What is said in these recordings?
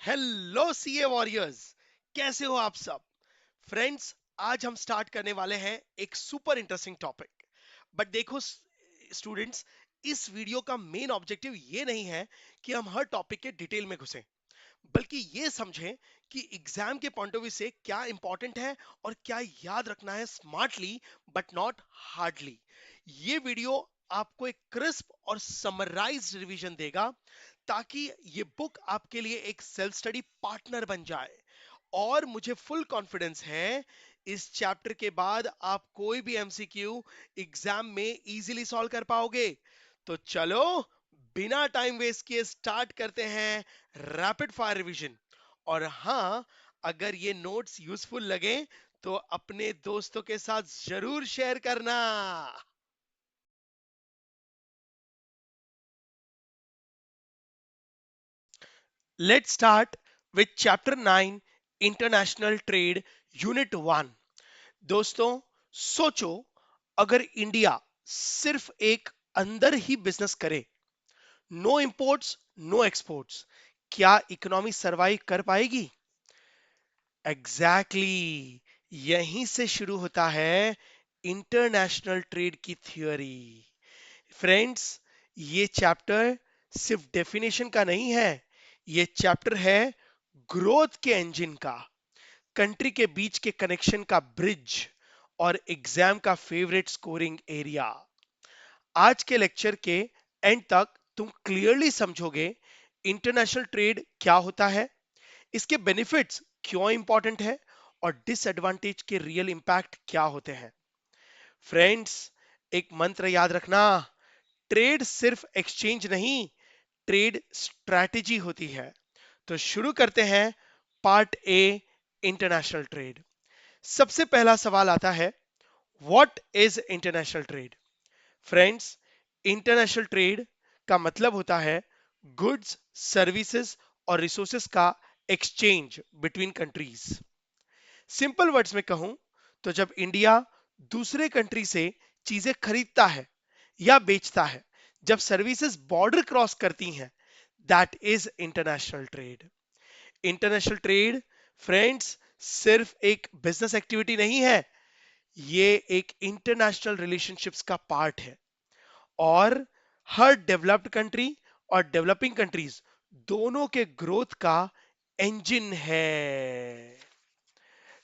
Hello CA warriors, कैसे हो आप सब? फ्रेंड्स, आज हम स्टार्ट करने वाले हैं एक सुपर इंटरेस्टिंग टॉपिक। बट देखो स्टूडेंट्स, इस वीडियो का मेन ऑब्जेक्टिव ये नहीं है कि हम हर टॉपिक के डिटेल में घुसें, बल्कि ये समझें कि एग्जाम के पॉइंट ऑफ व्यू से क्या इंपॉर्टेंट है और क्या याद रखना है स्मार्टली बट नॉट हार्डली। ये वीडियो आपको एक क्रिस्प और समराइज्ड रिवीजन देगा ताकि ये बुक आपके लिए एक सेल्फ स्टडी पार्टनर बन जाए। और मुझे फुल कॉन्फिडेंस है इस चैप्टर के बाद आप कोई भी एमसीक्यू एग्जाम में इजीली सॉल्व कर पाओगे। तो चलो, बिना टाइम वेस्ट किए स्टार्ट करते हैं रैपिड फायर रिवीजन। और हाँ, अगर ये नोट्स यूजफुल लगे तो अपने दोस्तों के साथ जरूर शेयर करना। Let's start with chapter 9, international trade, unit 1। दोस्तों, सोचो, अगर इंडिया सिर्फ एक अंदर ही बिजनेस करे, नो इंपोर्ट्स नो एक्सपोर्ट्स, क्या इकोनॉमी सरवाइव कर पाएगी? एग्जैक्टली exactly, यहीं से शुरू होता है इंटरनेशनल ट्रेड की थ्योरी। फ्रेंड्स, ये चैप्टर सिर्फ डेफिनेशन का नहीं है, ये चैप्टर है ग्रोथ के इंजन का, कंट्री के बीच के कनेक्शन का ब्रिज और एग्जाम का फेवरेट स्कोरिंग एरिया। आज के लेक्चर के एंड तक तुम क्लियरली समझोगे इंटरनेशनल ट्रेड क्या होता है, इसके बेनिफिट्स क्यों इंपॉर्टेंट है और डिसएडवांटेज के रियल इंपैक्ट क्या होते हैं। फ्रेंड्स, एक मंत्र याद रखना, ट्रेड सिर्फ एक्सचेंज नहीं, ट्रेड स्ट्रैटेजी होती है। तो शुरू करते हैं पार्ट ए, इंटरनेशनल ट्रेड। सबसे पहला सवाल आता है, what is international trade? Friends, international trade का मतलब होता है गुड्स, सर्विसेज और रिसोर्सेज का exchange between countries. Simple words में कहूं तो जब इंडिया दूसरे कंट्री से चीजें खरीदता है या बेचता है, जब सर्विसेज बॉर्डर क्रॉस करती हैं, that is international trade. International trade, friends, सिर्फ एक बिजनेस एक्टिविटी नहीं है, ये एक इंटरनेशनल रिलेशनशिप्स का पार्ट है। और हर डेवलप्ड कंट्री और डेवलपिंग कंट्रीज दोनों के ग्रोथ का इंजन है।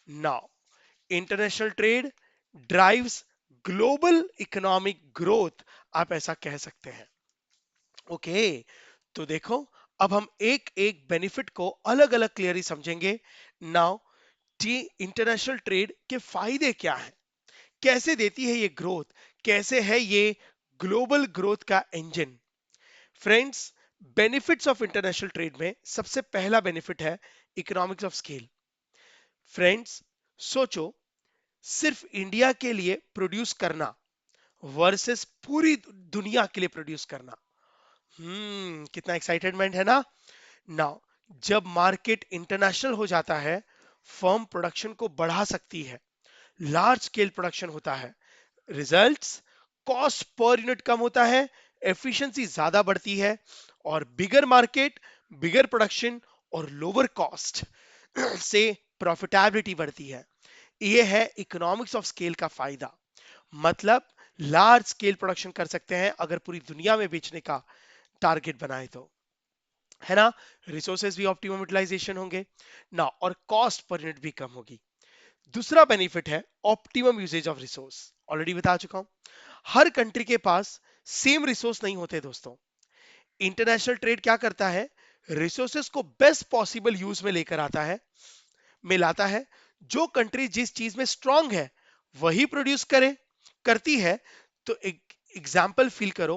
Now, international trade drives global economic growth, आप ऐसा कह सकते हैं। ओके, तो देखो, अब हम एक एक बेनिफिट को अलग अलग क्लियरली समझेंगे। नाउ, टी इंटरनेशनल ट्रेड के फायदे क्या हैं, कैसे देती है ये ग्रोथ, कैसे है ये ग्लोबल ग्रोथ का engine. Friends, benefits of international trade में सबसे पहला बेनिफिट है इकोनॉमिक्स ऑफ स्केल। फ्रेंड्स, सोचो, सिर्फ इंडिया के लिए प्रोड्यूस करना वर्सेस पूरी दुनिया के लिए प्रोड्यूस करना, कितना एक्साइटेडमेंट है ना। नाउ, जब मार्केट इंटरनेशनल हो जाता है, फर्म प्रोडक्शन को बढ़ा सकती है, लार्ज स्केल प्रोडक्शन होता है, रिजल्ट्स, कॉस्ट पर यूनिट कम होता है, एफिशिएंसी ज्यादा बढ़ती है, और बिगर मार्केट, बिगर प्रोडक्शन और लोअर कॉस्ट से प्रॉफिटेबिलिटी बढ़ती है। ये है इकोनॉमिक्स ऑफ स्केल का फायदा। मतलब लार्ज स्केल प्रोडक्शन कर सकते हैं अगर पूरी दुनिया में बेचने का टारगेट बनाए तो, है ना। रिसोर्सेज भी ऑप्टिमम यूटिलाइजेशन होंगे ना, और कॉस्ट पर यूनिट भी कम होगी। दूसरा बेनिफिट है optimum usages of resource. Already बता चुका हूं, हर कंट्री के पास सेम रिसोर्स नहीं होते दोस्तों। इंटरनेशनल ट्रेड क्या करता है, रिसोर्सेज को बेस्ट पॉसिबल यूज में लेकर आता है, मिलाता है। जो कंट्री जिस चीज में स्ट्रांग है वही प्रोड्यूस करे, करती है। तो एक एग्जाम्पल फील करो,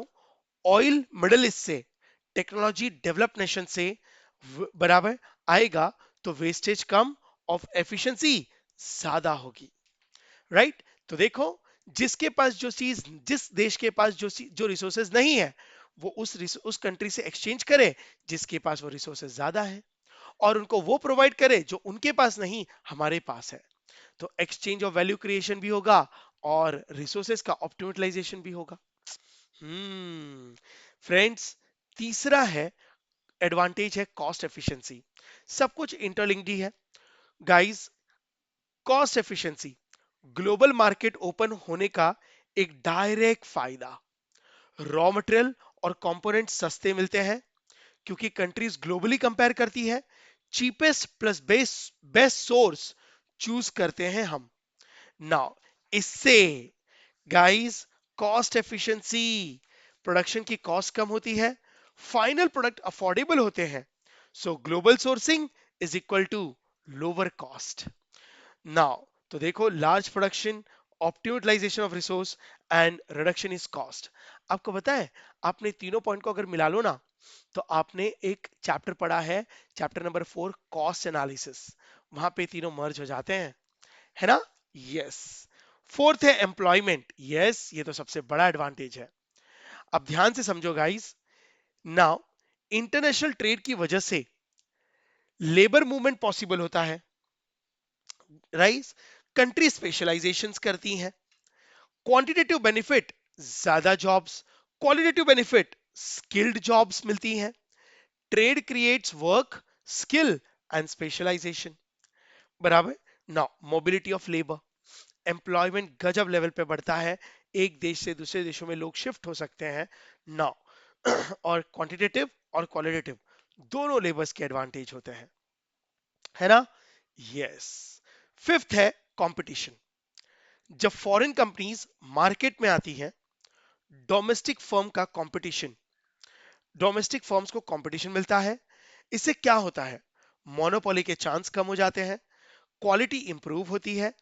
ऑयल मिडल ईस्ट से, टेक्नोलॉजी डेवलप नेशन से बराबर आएगा, तो वेस्टेज कम, ऑफ एफिशिएंसी ज्यादा होगी, राइट। तो देखो, जिसके पास जो चीज, जिस देश के पास जो रिसोर्सेज नहीं है, वो उस कंट्री से एक्सचेंज करे जिसके पास वो रिसोर्सेज ज्यादा है, और उनको वो प्रोवाइड करे जो उनके पास नहीं हमारे पास है। तो एक्सचेंज ऑफ वैल्यू क्रिएशन भी होगा और रिसोर्सेज का ऑप्टिमाइजेशन भी होगा। फ्रेंड्स, तीसरा है एडवांटेज है कॉस्ट एफिशिएंसी, सब कुछ इंटरलिंक्ड ही है guys. Cost efficiency, global market open होने का एक डायरेक्ट फायदा। रॉ मटेरियल और कंपोनेंट सस्ते मिलते हैं क्योंकि कंट्रीज ग्लोबली कंपेयर करती है। Cheapest plus best source choose करते हैं हम। नाउ इससे गाइस कॉस्ट एफिशिएंसी, प्रोडक्शन की कॉस्ट कम होती है, फाइनल प्रोडक्ट अफोर्डेबल होते हैं। So global sourcing is equal to lower cost. Now तो देखो, large production, optimisation of resource and reduction is cost. आपको पता है, आपने तीनों पॉइंट को अगर मिला लो ना, तो आपने एक चैप्टर पढ़ा है, चैप्टर नंबर 4 कॉस्ट एनालिसिस, वहां पे तीनों मर्ज हो जाते हैं, है ना? यस। फोर्थ है एम्प्लॉयमेंट। यस, ये तो सबसे बड़ा एडवांटेज है। अब ध्यान से समझो गाइस। नाउ इंटरनेशनल ट्रेड की वजह से लेबर मूवमेंट पॉसिबल होता है, राइट? कंट्री स्पेशलाइजेशंस करती हैं। क्वांटिटेटिव बेनिफिट, ज्यादा jobs. Qualitative benefit, skilled jobs मिलती हैं। Trade creates work, skill and specialisation, बराबर। Now mobility of labour, employment गजब लेवल पे बढ़ता है, एक देश से दूसरे देशों में लोग शिफ्ट हो सकते हैं। नाउ और क्वांटिटेटिव और क्वालिटेटिव दोनों लेबर्स के एडवांटेज होते हैं, है ना? यस। फिफ्थ है कंपटीशन। जब फॉरेन कंपनीज मार्केट में आती हैं, डोमेस्टिक फर्म का कंपटीशन, डोमेस्टिक फर्म्स को कंपटीशन मिलता है। इससे क्या होता है? मोनोपोली के चांस कम हो जाते हैं, क्वालिटी इंप्रूव होती है,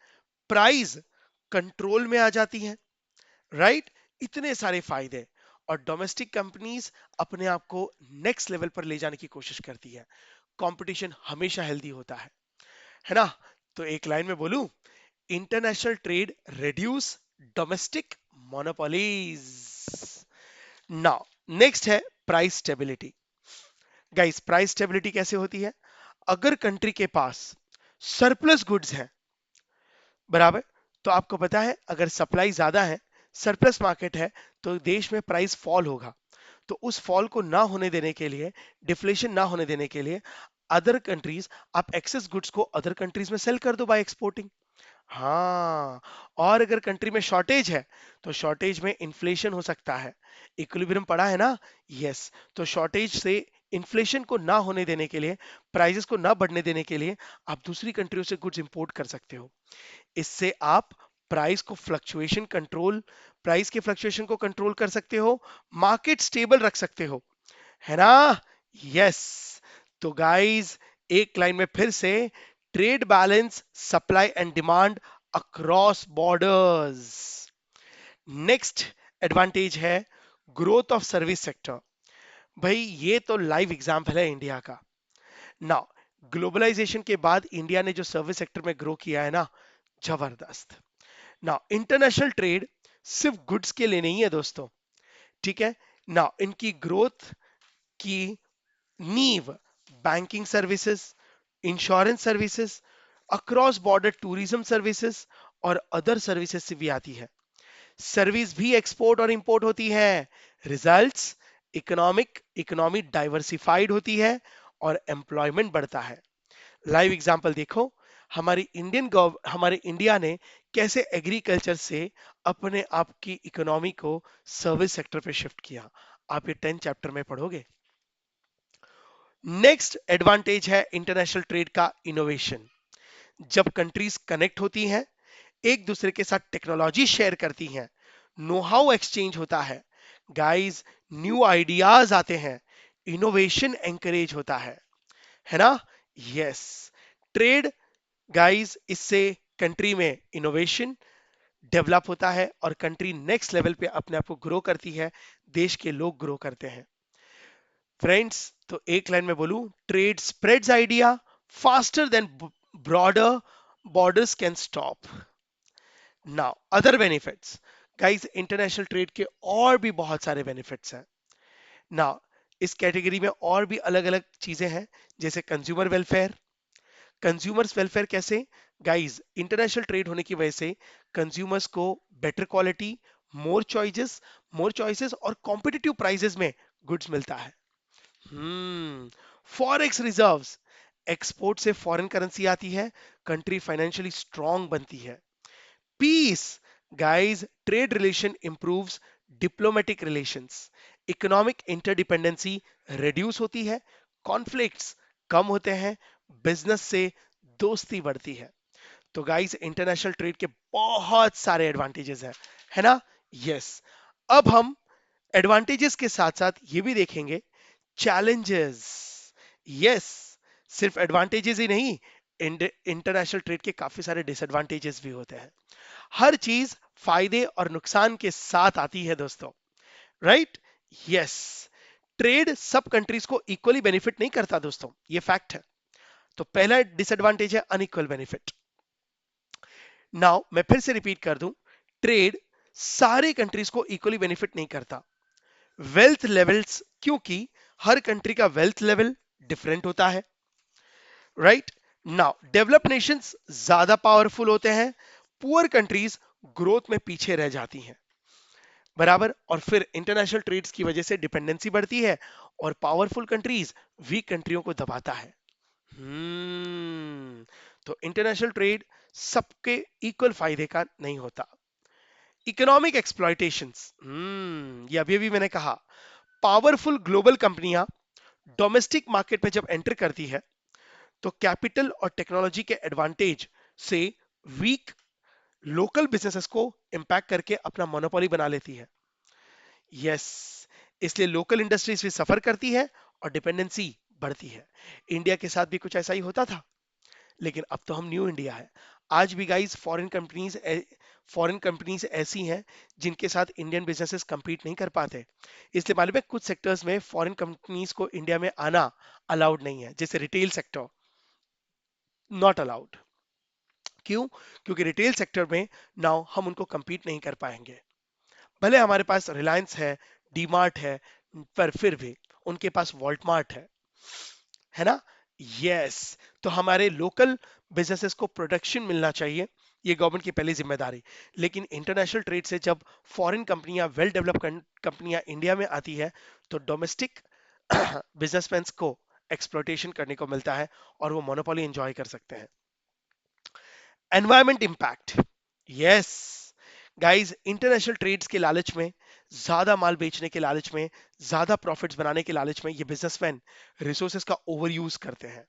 प्राइस कंट्रोल में आ जाती है, राइट? इतने सारे फायदे। और डोमेस्टिक कंपनीज अपने आप को नेक्स्ट लेवल पर ले जाने की कोशिश करती है। कंपटीशन हमेशा हेल्दी होता है ना? तो एक लाइन में बोलूं, international trade reduce domestic monopolies. Now next है price stability. Guys price stability कैसे होती है? अगर कंट्री के पास सरप्लस गुड्स हैं, बराबर, तो आपको पता है अगर सप्लाई ज्यादा है, सरप्लस मार्केट है, तो देश में प्राइस फॉल होगा। तो उस फॉल को ना होने देने के लिए, डिफ्लेशन ना होने देने के लिए, अदर कंट्रीज, आप एक्सेस गुड्स को अदर कंट्रीज में सेल कर दो बाय एक्सपोर्टिंग। हाँ, और अगर कंट्री में शॉर्टेज है, तो शॉर्टेज में इन्फ्लेशन हो सकता है। इक्विलिब्रियम पढ़ा है ना? यस। तो शॉर्टेज से इन्फ्लेशन को ना होने देने के लिए, प्राइसेस को ना बढ़ने देने के लिए, आप दूसरी कंट्रियों से गुड्स इंपोर्ट कर सकते हो। इससे आप प्राइस के फ्लक्चुएशन को कंट्रोल कर सकते हो, मार्केट स्टेबल रख सकते हो, है ना? यस। तो गाइस एक लाइन में फिर से, trade balance, supply and demand across borders. Next advantage है ग्रोथ ऑफ सर्विस सेक्टर। भाई ये तो लाइव एग्जांपल है इंडिया का। नाउ ग्लोबलाइजेशन के बाद इंडिया ने जो सर्विस सेक्टर में ग्रो किया है ना, जबरदस्त। नाउ इंटरनेशनल ट्रेड सिर्फ गुड्स के लिए नहीं है दोस्तों, ठीक है? नाउ इनकी ग्रोथ की नींव banking services, insurance services, across border tourism services और अदर सर्विसेज से भी आती है। सर्विस भी एक्सपोर्ट और इंपोर्ट होती है। रिजल्ट्स, इकोनॉमी डाइवर्सिफाइड होती है और एम्प्लॉयमेंट बढ़ता है। लाइव एग्जांपल देखो, हमारे इंडिया ने कैसे एग्रीकल्चर से अपने आप की इकोनॉमी को सर्विस सेक्टर पे शिफ्ट किया। आप ये 10 चैप्टर में पढ़ोगे। नेक्स्ट एडवांटेज है इंटरनेशनल ट्रेड का इनोवेशन। जब कंट्रीज कनेक्ट होती हैं, एक दूसरे के साथ टेक्नोलॉजी शेयर करती हैं, नो हाउ एक्सचेंज होता है, गाइस न्यू आइडियाज आते हैं, इनोवेशन एंकरेज होता है ना? यस। ट्रेड गाइस, इससे कंट्री में इनोवेशन डेवलप होता है और कंट्री नेक्स्ट लेवल पे अपने आप को ग्रो करती है, देश के लोग ग्रो करते हैं। फ्रेंड्स, तो एक लाइन में बोलूं, trade spreads idea faster than broader borders can stop. Now other benefits, guys international trade के और भी बहुत सारे बेनिफिट्स हैं। नाउ इस कैटेगरी में और भी अलग अलग चीजें हैं, जैसे कंज्यूमर वेलफेयर। कंज्यूमर्स वेलफेयर कैसे? गाइस इंटरनेशनल ट्रेड होने की वजह से कंज्यूमर्स को बेटर क्वालिटी, मोर चॉइसेस और कॉम्पिटिटिव प्राइसेस में गुड्स मिलता है। फॉरेक्स रिजर्व्स, एक्सपोर्ट से फॉरेन करेंसी आती है, कंट्री फाइनेंशियली स्ट्रांग बनती है। Peace, guys, trade relation improves diplomatic relations, economic interdependency reduce होती है, कॉन्फ्लिक्ट्स कम होते हैं, बिजनेस से दोस्ती बढ़ती है। तो गाइस, इंटरनेशनल ट्रेड के बहुत सारे एडवांटेजेस हैं, है ना? यस। अब हम एडवांटेजेस के साथ साथ ये भी देखेंगे चैलेंजेस। यस, सिर्फ एडवांटेजेस ही नहीं, इंटरनेशनल ट्रेड के काफी सारे डिसएडवांटेजेस भी होते हैं। हर चीज फायदे और नुकसान के साथ आती है दोस्तों, राइट? यस। ट्रेड सब कंट्रीज को इक्वली बेनिफिट नहीं करता दोस्तों, ये फैक्ट है। तो पहला डिसएडवांटेज है अनइक्वल बेनिफिट। नाउ मैं फिर से रिपीट कर दूं, ट्रेड सारे कंट्रीज को इक्वली बेनिफिट नहीं करता। वेल्थ लेवल्स, क्योंकि हर कंट्री का वेल्थ लेवल डिफरेंट होता है, राइट? नाउ डेवलप नेशंस ज्यादा पावरफुल होते हैं, पुअर कंट्रीज ग्रोथ में पीछे रह जाती हैं, बराबर। और फिर इंटरनेशनल ट्रेड्स की वजह से डिपेंडेंसी बढ़ती है और पावरफुल कंट्रीज वीक कंट्रियों को दबाता है। तो इंटरनेशनल ट्रेड सबके इक्वल फायदे का नहीं होता। इकोनॉमिक एक्सप्लॉयटेशंस, ये अभी अभी मैंने कहा, पावरफुल ग्लोबल कंपनियां डोमेस्टिक मार्केट में जब एंटर करती है तो कैपिटल और टेक्नोलॉजी के एडवांटेज से वीक लोकल बिजनेसेस को इंपैक्ट करके अपना मोनोपोली बना लेती है। यस, इसलिए लोकल इंडस्ट्रीज भी सफर करती है और डिपेंडेंसी बढ़ती है। इंडिया के साथ भी कुछ ऐसा ही होता था, लेकिन अब तो हम न्यू इंडिया है। आज भी गाइस फॉरेन कंपनीज ऐसी हैं जिनके साथ इंडियन बिजनेसेस compete नहीं कर पाते। इसलिए मालूम है कुछ सेक्टर्स में फॉरेन कंपनीज को इंडिया में आना अलाउड नहीं है, जैसे रिटेल सेक्टर, नॉट अलाउड। क्यों? क्योंकि रिटेल सेक्टर में नाउ हम उनको compete नहीं कर पाएंगे। भले हमारे पास रिलायंस है, डीमार्ट है, पर फिर भी उनके पास वॉल्टमार्ट है ना? यस। तो हमारे लोकल बिजनेसेस को प्रोटेक्शन मिलना चाहिए, ये गवर्नमेंट की पहली जिम्मेदारी। लेकिन इंटरनेशनल ट्रेड से जब फॉरेन कंपनियां, वेल डेवलप कंपनियां इंडिया में आती है तो डोमेस्टिक बिजनेसमैन को एक्सप्लॉयटेशन करने को मिलता है और वो मोनोपोली एंजॉय कर सकते हैं। Environment impact, yes guys, international trades के लालच में, ज्यादा माल बेचने के लालच में, ज्यादा प्रॉफिट्स बनाने के लालच में ये बिजनेसमैन रिसोर्सेज का ओवर यूज करते हैं।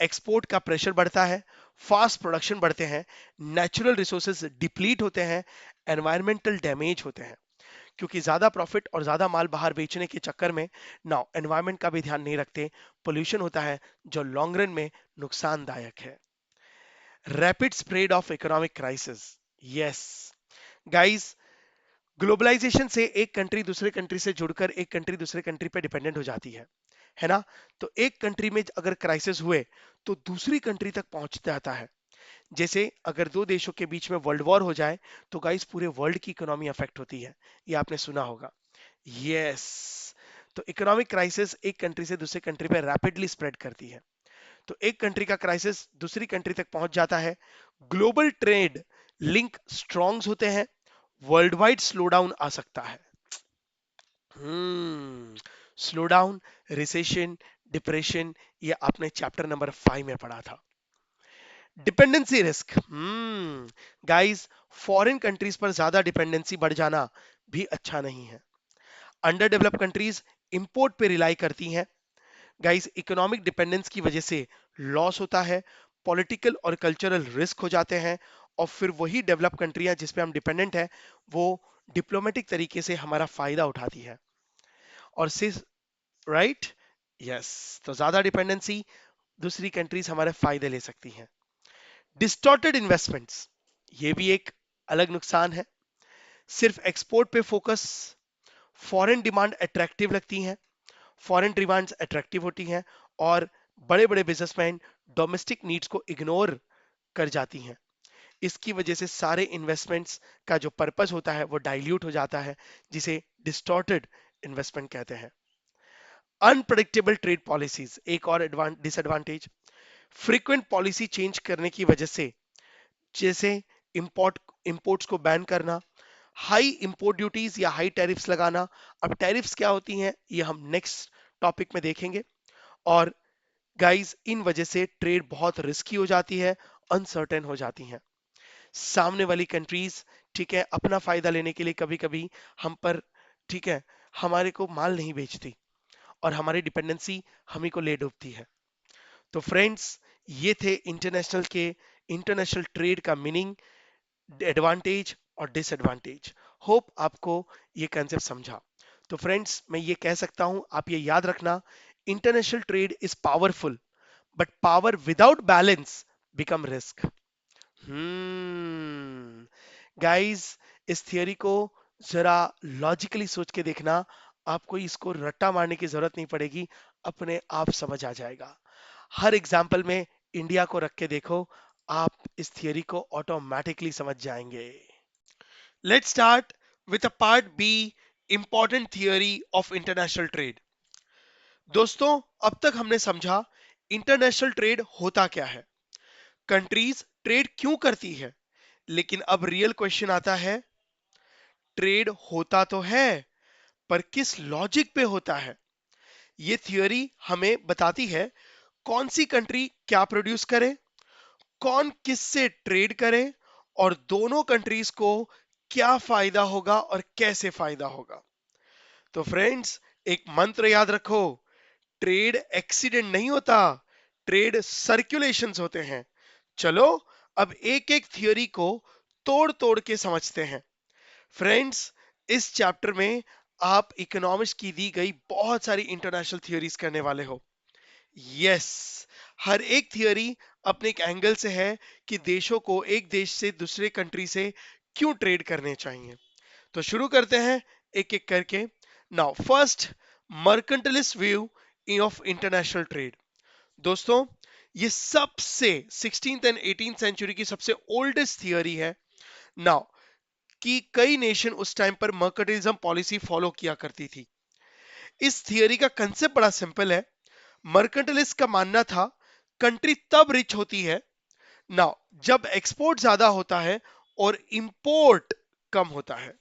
एक्सपोर्ट का प्रेशर बढ़ता है, फास्ट प्रोडक्शन बढ़ते हैं, नेचुरल रिसोर्सेज डिप्लीट होते हैं, एनवायरमेंटल डैमेज होते हैं। क्योंकि ज्यादा प्रॉफिट और ज्यादा माल बाहर बेचने के चक्कर में नाउ एनवायरमेंट का भी ध्यान नहीं रखते, पोल्यूशन होता है जो लॉन्ग रन में नुकसानदायक है। Rapid spread of economic crisis, yes guys, globalisation से एक कंट्री दूसरे कंट्री से जुड़कर एक कंट्री दूसरे कंट्री पे डिपेंडेंट हो जाती है ना? तो एक कंट्री में अगर क्राइसिस हुए तो दूसरी कंट्री तक पहुंच जाता है। जैसे अगर दो देशों के बीच में वर्ल्ड वॉर हो जाए तो गाइस पूरे वर्ल्ड की इकोनॉमी अफेक्ट होती है, ये आपने सुना होगा। यस। तो इकोनॉमिक क्राइसिस एक कंट्री से दूसरे कंट्री पे रैपिडली स्प्रेड करती है। तो एक कंट्री का क्राइसिस दूसरी कंट्री तक पहुंच जाता है, ग्लोबल ट्रेड लिंक स्ट्रॉन्ग्स होते हैं, वर्ल्ड वाइड स्लो डाउन आ सकता है। स्लो डाउन, रिसेशन, डिप्रेशन, ये आपने चैप्टर नंबर 5 में पढ़ा था। Dependency risk, guys, foreign countries पर ज्यादा डिपेंडेंसी बढ़ जाना भी अच्छा नहीं है। अंडर डेवलप कंट्रीज इंपोर्ट पे रिलाई करती हैं, गाइस, इकोनॉमिक डिपेंडेंस की वजह से लॉस होता है, पॉलिटिकल और कल्चरल रिस्क हो जाते हैं, और फिर वही डेवलप कंट्रियां जिस पे हम डिपेंडेंट है वो डिप्लोमेटिक तरीके से हमारा फायदा उठाती है और सिर्फ, राइट? यस। तो ज्यादा डिपेंडेंसी, दूसरी कंट्रीज हमारे फायदे ले सकती हैं। डिस्टॉर्टेड इन्वेस्टमेंट्स, ये भी एक अलग नुकसान है। सिर्फ एक्सपोर्ट पे फोकस, फॉरेन डिमांड अट्रैक्टिव लगती हैं, फॉरेन डिमांड्स अट्रैक्टिव होती हैं, और बड़े बड़े बिजनेसमैन डोमेस्टिक नीड्स को इग्नोर कर जाती हैं। इसकी वजह से सारे इन्वेस्टमेंट्स का जो पर्पस होता है वो डाइल्यूट हो जाता है, जिसे डिस्टॉर्टेड इन्वेस्टमेंट कहते हैं। अनप्रडिक्टेबल ट्रेड पॉलिसीज, एक और डिसएडवांटेज, फ्रीक्वेंट पॉलिसी चेंज करने की वजह से, जैसे इंपोर्ट्स को बैन करना, हाई इंपोर्ट ड्यूटीज या हाई टैरिफ्स लगाना। अब टैरिफ्स क्या होती हैं ये हम नेक्स्ट टॉपिक में देखेंगे। और गाइस, इन वजह से ट्रेड बहुत रिस्की हो जाती है, अनसर्टेन हो जाती है। सामने वाली कंट्रीज, ठीक है, अपना फायदा लेने के लिए कभी कभी हम पर, ठीक है, हमारे को माल नहीं बेचती और हमारी डिपेंडेंसी हम ही को ले डूबती है। तो फ्रेंड्स, ये थे इंटरनेशनल ट्रेड का मीनिंग, एडवांटेज और डिसएडवांटेज। होप आपको ये कंसेप्ट समझा। तो फ्रेंड्स, मैं ये कह सकता हूं, आप ये याद रखना, international trade is powerful, but power without balance become risk. Guys, इस थियरी को जरा लॉजिकली सोच के देखना, आपको इसको रट्टा मारने की जरूरत नहीं पड़ेगी, अपने आप समझ आ जाएगा। हर एग्जाम्पल में इंडिया को रख के देखो, आप इस थियरी को ऑटोमेटिकली समझ जाएंगे। Let's start with a part B, important theory of international trade. दोस्तों, अब तक हमने समझा इंटरनेशनल ट्रेड होता क्या है, कंट्रीज ट्रेड क्यों करती है, लेकिन अब रियल क्वेश्चन आता है, ट्रेड होता तो है, पर किस लॉजिक पे होता है। ये थियोरी हमें बताती है कौन सी कंट्री क्या प्रोड्यूस करे, कौन किससे ट्रेड करे, और दोनों कंट्रीज को क्या फायदा होगा और कैसे फायदा होगा। तो फ्रेंड्स, एक मंत्र याद रखो, ट्रेड एक्सीडेंट नहीं होता, ट्रेड सर्कुलेशंस होते हैं। चलो, अब एक एक थियोरी को तोड़ तोड़ के समझते हैं। फ्रेंड्स, इस चैप्टर में आप इकोनॉमिक्स की दी गई बहुत सारी इंटरनेशनल थियोरीज करने वाले हो। यस, हर एक थियोरी अपने एक एंगल से है कि देशों को एक देश से दूसरे कंट्री से क्यों ट्रेड करने चाहिए। तो शुरू करते हैं एक एक करके। Now first, mercantilist view of international trade. दोस्तों, ये सबसे 16th एंड 18th सेंचुरी की सबसे ओल्डेस्ट थियोरी है। नाउ, कि कई नेशन उस टाइम पर मर्केंटिलिज्म पॉलिसी फॉलो किया करती थी। इस थियोरी का कंसेप्ट बड़ा सिंपल है। मर्केंटलिस्ट का मानना था कंट्री तब रिच होती है ना जब एक्सपोर्ट ज्यादा होता है और इंपोर्ट कम होता है।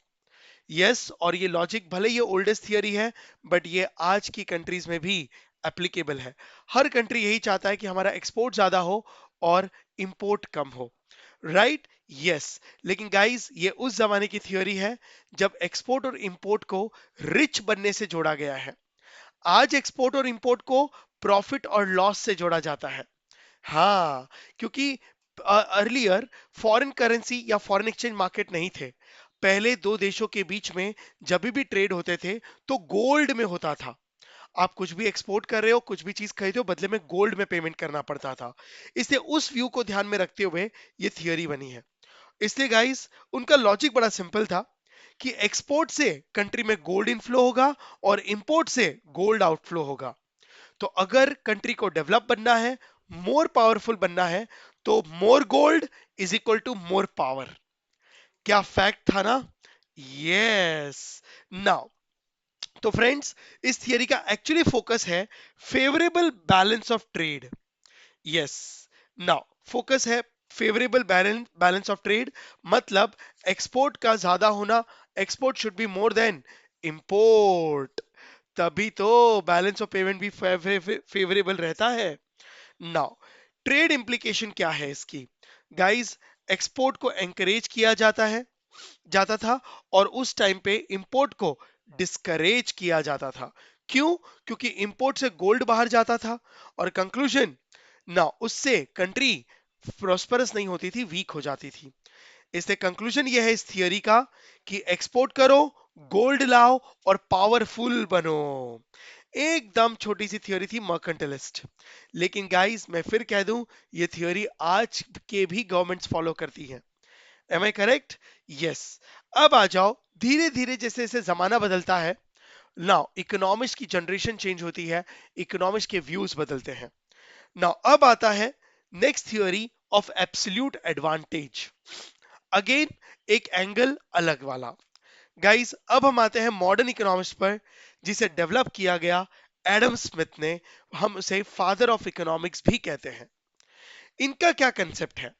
यस, और ये लॉजिक भले ये ओल्डेस्ट थियरी है, बट ये आज की कंट्रीज में भी एप्लीकेबल है। हर कंट्री यही चाहता है कि हमारा एक्सपोर्ट ज्यादा हो और इंपोर्ट कम हो, राइट? यस, लेकिन गाइस, ये उस जमाने की थियोरी है जब एक्सपोर्ट और इंपोर्ट को रिच बनने से जोड़ा गया है। आज एक्सपोर्ट और इंपोर्ट को प्रॉफिट और लॉस से जोड़ा जाता है। हाँ, क्योंकि अर्लियर फॉरेन करेंसी या फॉरेन एक्सचेंज मार्केट नहीं थे। पहले दो देशों के बीच में जब भी ट्रेड होते थे तो गोल्ड में होता था। आप कुछ भी एक्सपोर्ट कर रहे हो, कुछ भी चीज खरीदे हो, बदले में गोल्ड में पेमेंट करना पड़ता था। इसलिए उस व्यू को ध्यान में रखते हुए ये थियोरी बनी है। इसलिए गाइस, उनका लॉजिक बड़ा सिंपल था कि एक्सपोर्ट से कंट्री में गोल्ड इनफ्लो होगा और इंपोर्ट से गोल्ड आउटफ्लो होगा। तो अगर कंट्री को डेवलप बनना है, मोर पावरफुल बनना है, तो more gold is equal to more power. क्या फैक्ट था ना? यस। नाउ, तो फ्रेंड्स, इस थियरी का एक्चुअली फोकस है favourable balance of trade. Yes, now focus है फेवरेबल बैलेंस ऑफ ट्रेड, मतलब एक्सपोर्ट का ज्यादा होना, export should be more than import, तभी तो बैलेंस ऑफ पेमेंट भी फेवरेबल रहता है। नाउ, ट्रेड इंप्लीकेशन क्या है इसकी? गाइस, एक्सपोर्ट को एंकरेज किया जाता था और उस टाइम पे इंपोर्ट को डिस्करेज किया जाता था। क्यों? क्योंकि इंपोर्ट से गोल्ड बाहर जाता था और कंक्लूजन ना, उससे कंट्री प्रोस्परस नहीं होती थी, वीक हो जाती थी। इसलिए कंक्लूजन यह है इस थियरी का कि एक्सपोर्ट करो, गोल्ड लाओ और पावरफुल बनो। एकदम छोटी सी थियरी थी मर्केंटलिस्ट। लेकिन गाइस, मैं फिर कह दूं, ये थियरी आज के भी गवर्नमेंट्स फॉलो करती हैं। Am I correct? यस। अब आ जाओ, धीरे धीरे जैसे जैसे जमाना बदलता है, नाउ इकोनॉमिक्स की जनरेशन चेंज होती है, इकोनॉमिक्स के व्यूज बदलते हैं। नाउ अब आता है next theory of absolute advantage. Again एक एंगल अलग वाला। गाइस, अब हम आते हैं मॉडर्न इकोनॉमिक्स पर, जिसे डेवलप किया गया एडम स्मिथ ने। हम उसे फादर ऑफ इकोनॉमिक्स भी कहते हैं। इनका क्या कंसेप्ट है?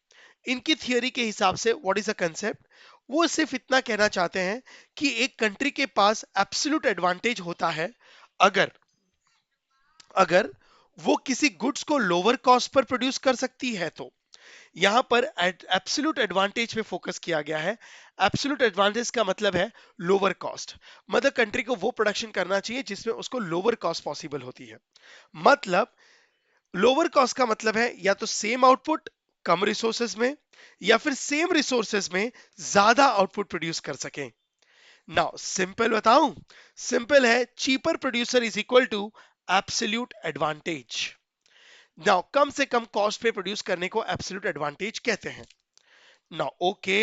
इनकी थियरी के हिसाब से व्हाट इज अ कंसेप्ट, वो सिर्फ इतना कहना चाहते हैं कि एक कंट्री के पास एब्सोल्यूट एडवांटेज होता है अगर अगर वो किसी गुड्स को लोअर कॉस्ट पर प्रोड्यूस कर सकती है तो यहां पर एब्सोल्यूट एडवांटेज पे फोकस किया गया है। एब्सोल्यूट एडवांटेज का मतलब है लोअर कॉस्ट। मदर कंट्री को वो प्रोडक्शन करना चाहिए जिसमें उसको लोअर कॉस्ट पॉसिबल होती है। मतलब लोअर कॉस्ट का मतलब है या तो सेम आउटपुट कम रिसोर्सेज में, या फिर सेम रिसोर्सेज में ज्यादा आउटपुट प्रोड्यूस कर सकें। नाउ सिंपल बताऊं, सिंपल है, cheaper producer is equal to absolute advantage. Now कम से कम कॉस्ट पे प्रोड्यूस करने को एब्सोल्यूट एडवांटेज कहते हैं। नाउ ओके,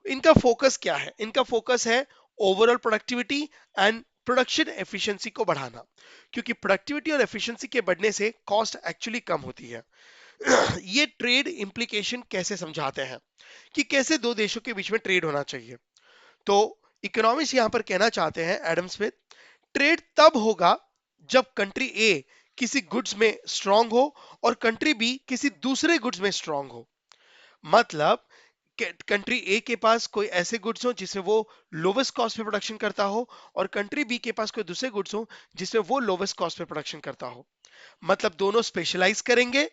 इनका फोकस क्या है? इनका फोकस है overall productivity and production efficiency को बढ़ाना, क्योंकि प्रोडक्टिविटी और एफिशिएंसी के बढ़ने से कॉस्ट एक्चुअली कम होती है। ये ट्रेड इंप्लीकेशन कैसे समझाते हैं कि कैसे दो देशों के बीच में ट्रेड होना चाहिए। तो इकोनॉमिस्ट यहां पर कहना चाहते हैं, एडम स्मिथ, ट्रेड तब होगा जब कंट्री ए किसी गुड्स में स्ट्रांग हो और कंट्री बी किसी दूसरे गुड्स में स्ट्रांग हो। मतलब कंट्री ए के पास कोई ऐसे गुड्स हो जिसमें वो लोवेस्ट कॉस्ट पे प्रोडक्शन करता हो, और कंट्री बी के पास कोई दूसरे गुड्स हो जिसमें वो लोवेस्ट कॉस्ट पे प्रोडक्शन करता हो। मतलब दोनों स्पेशलाइज करेंगे,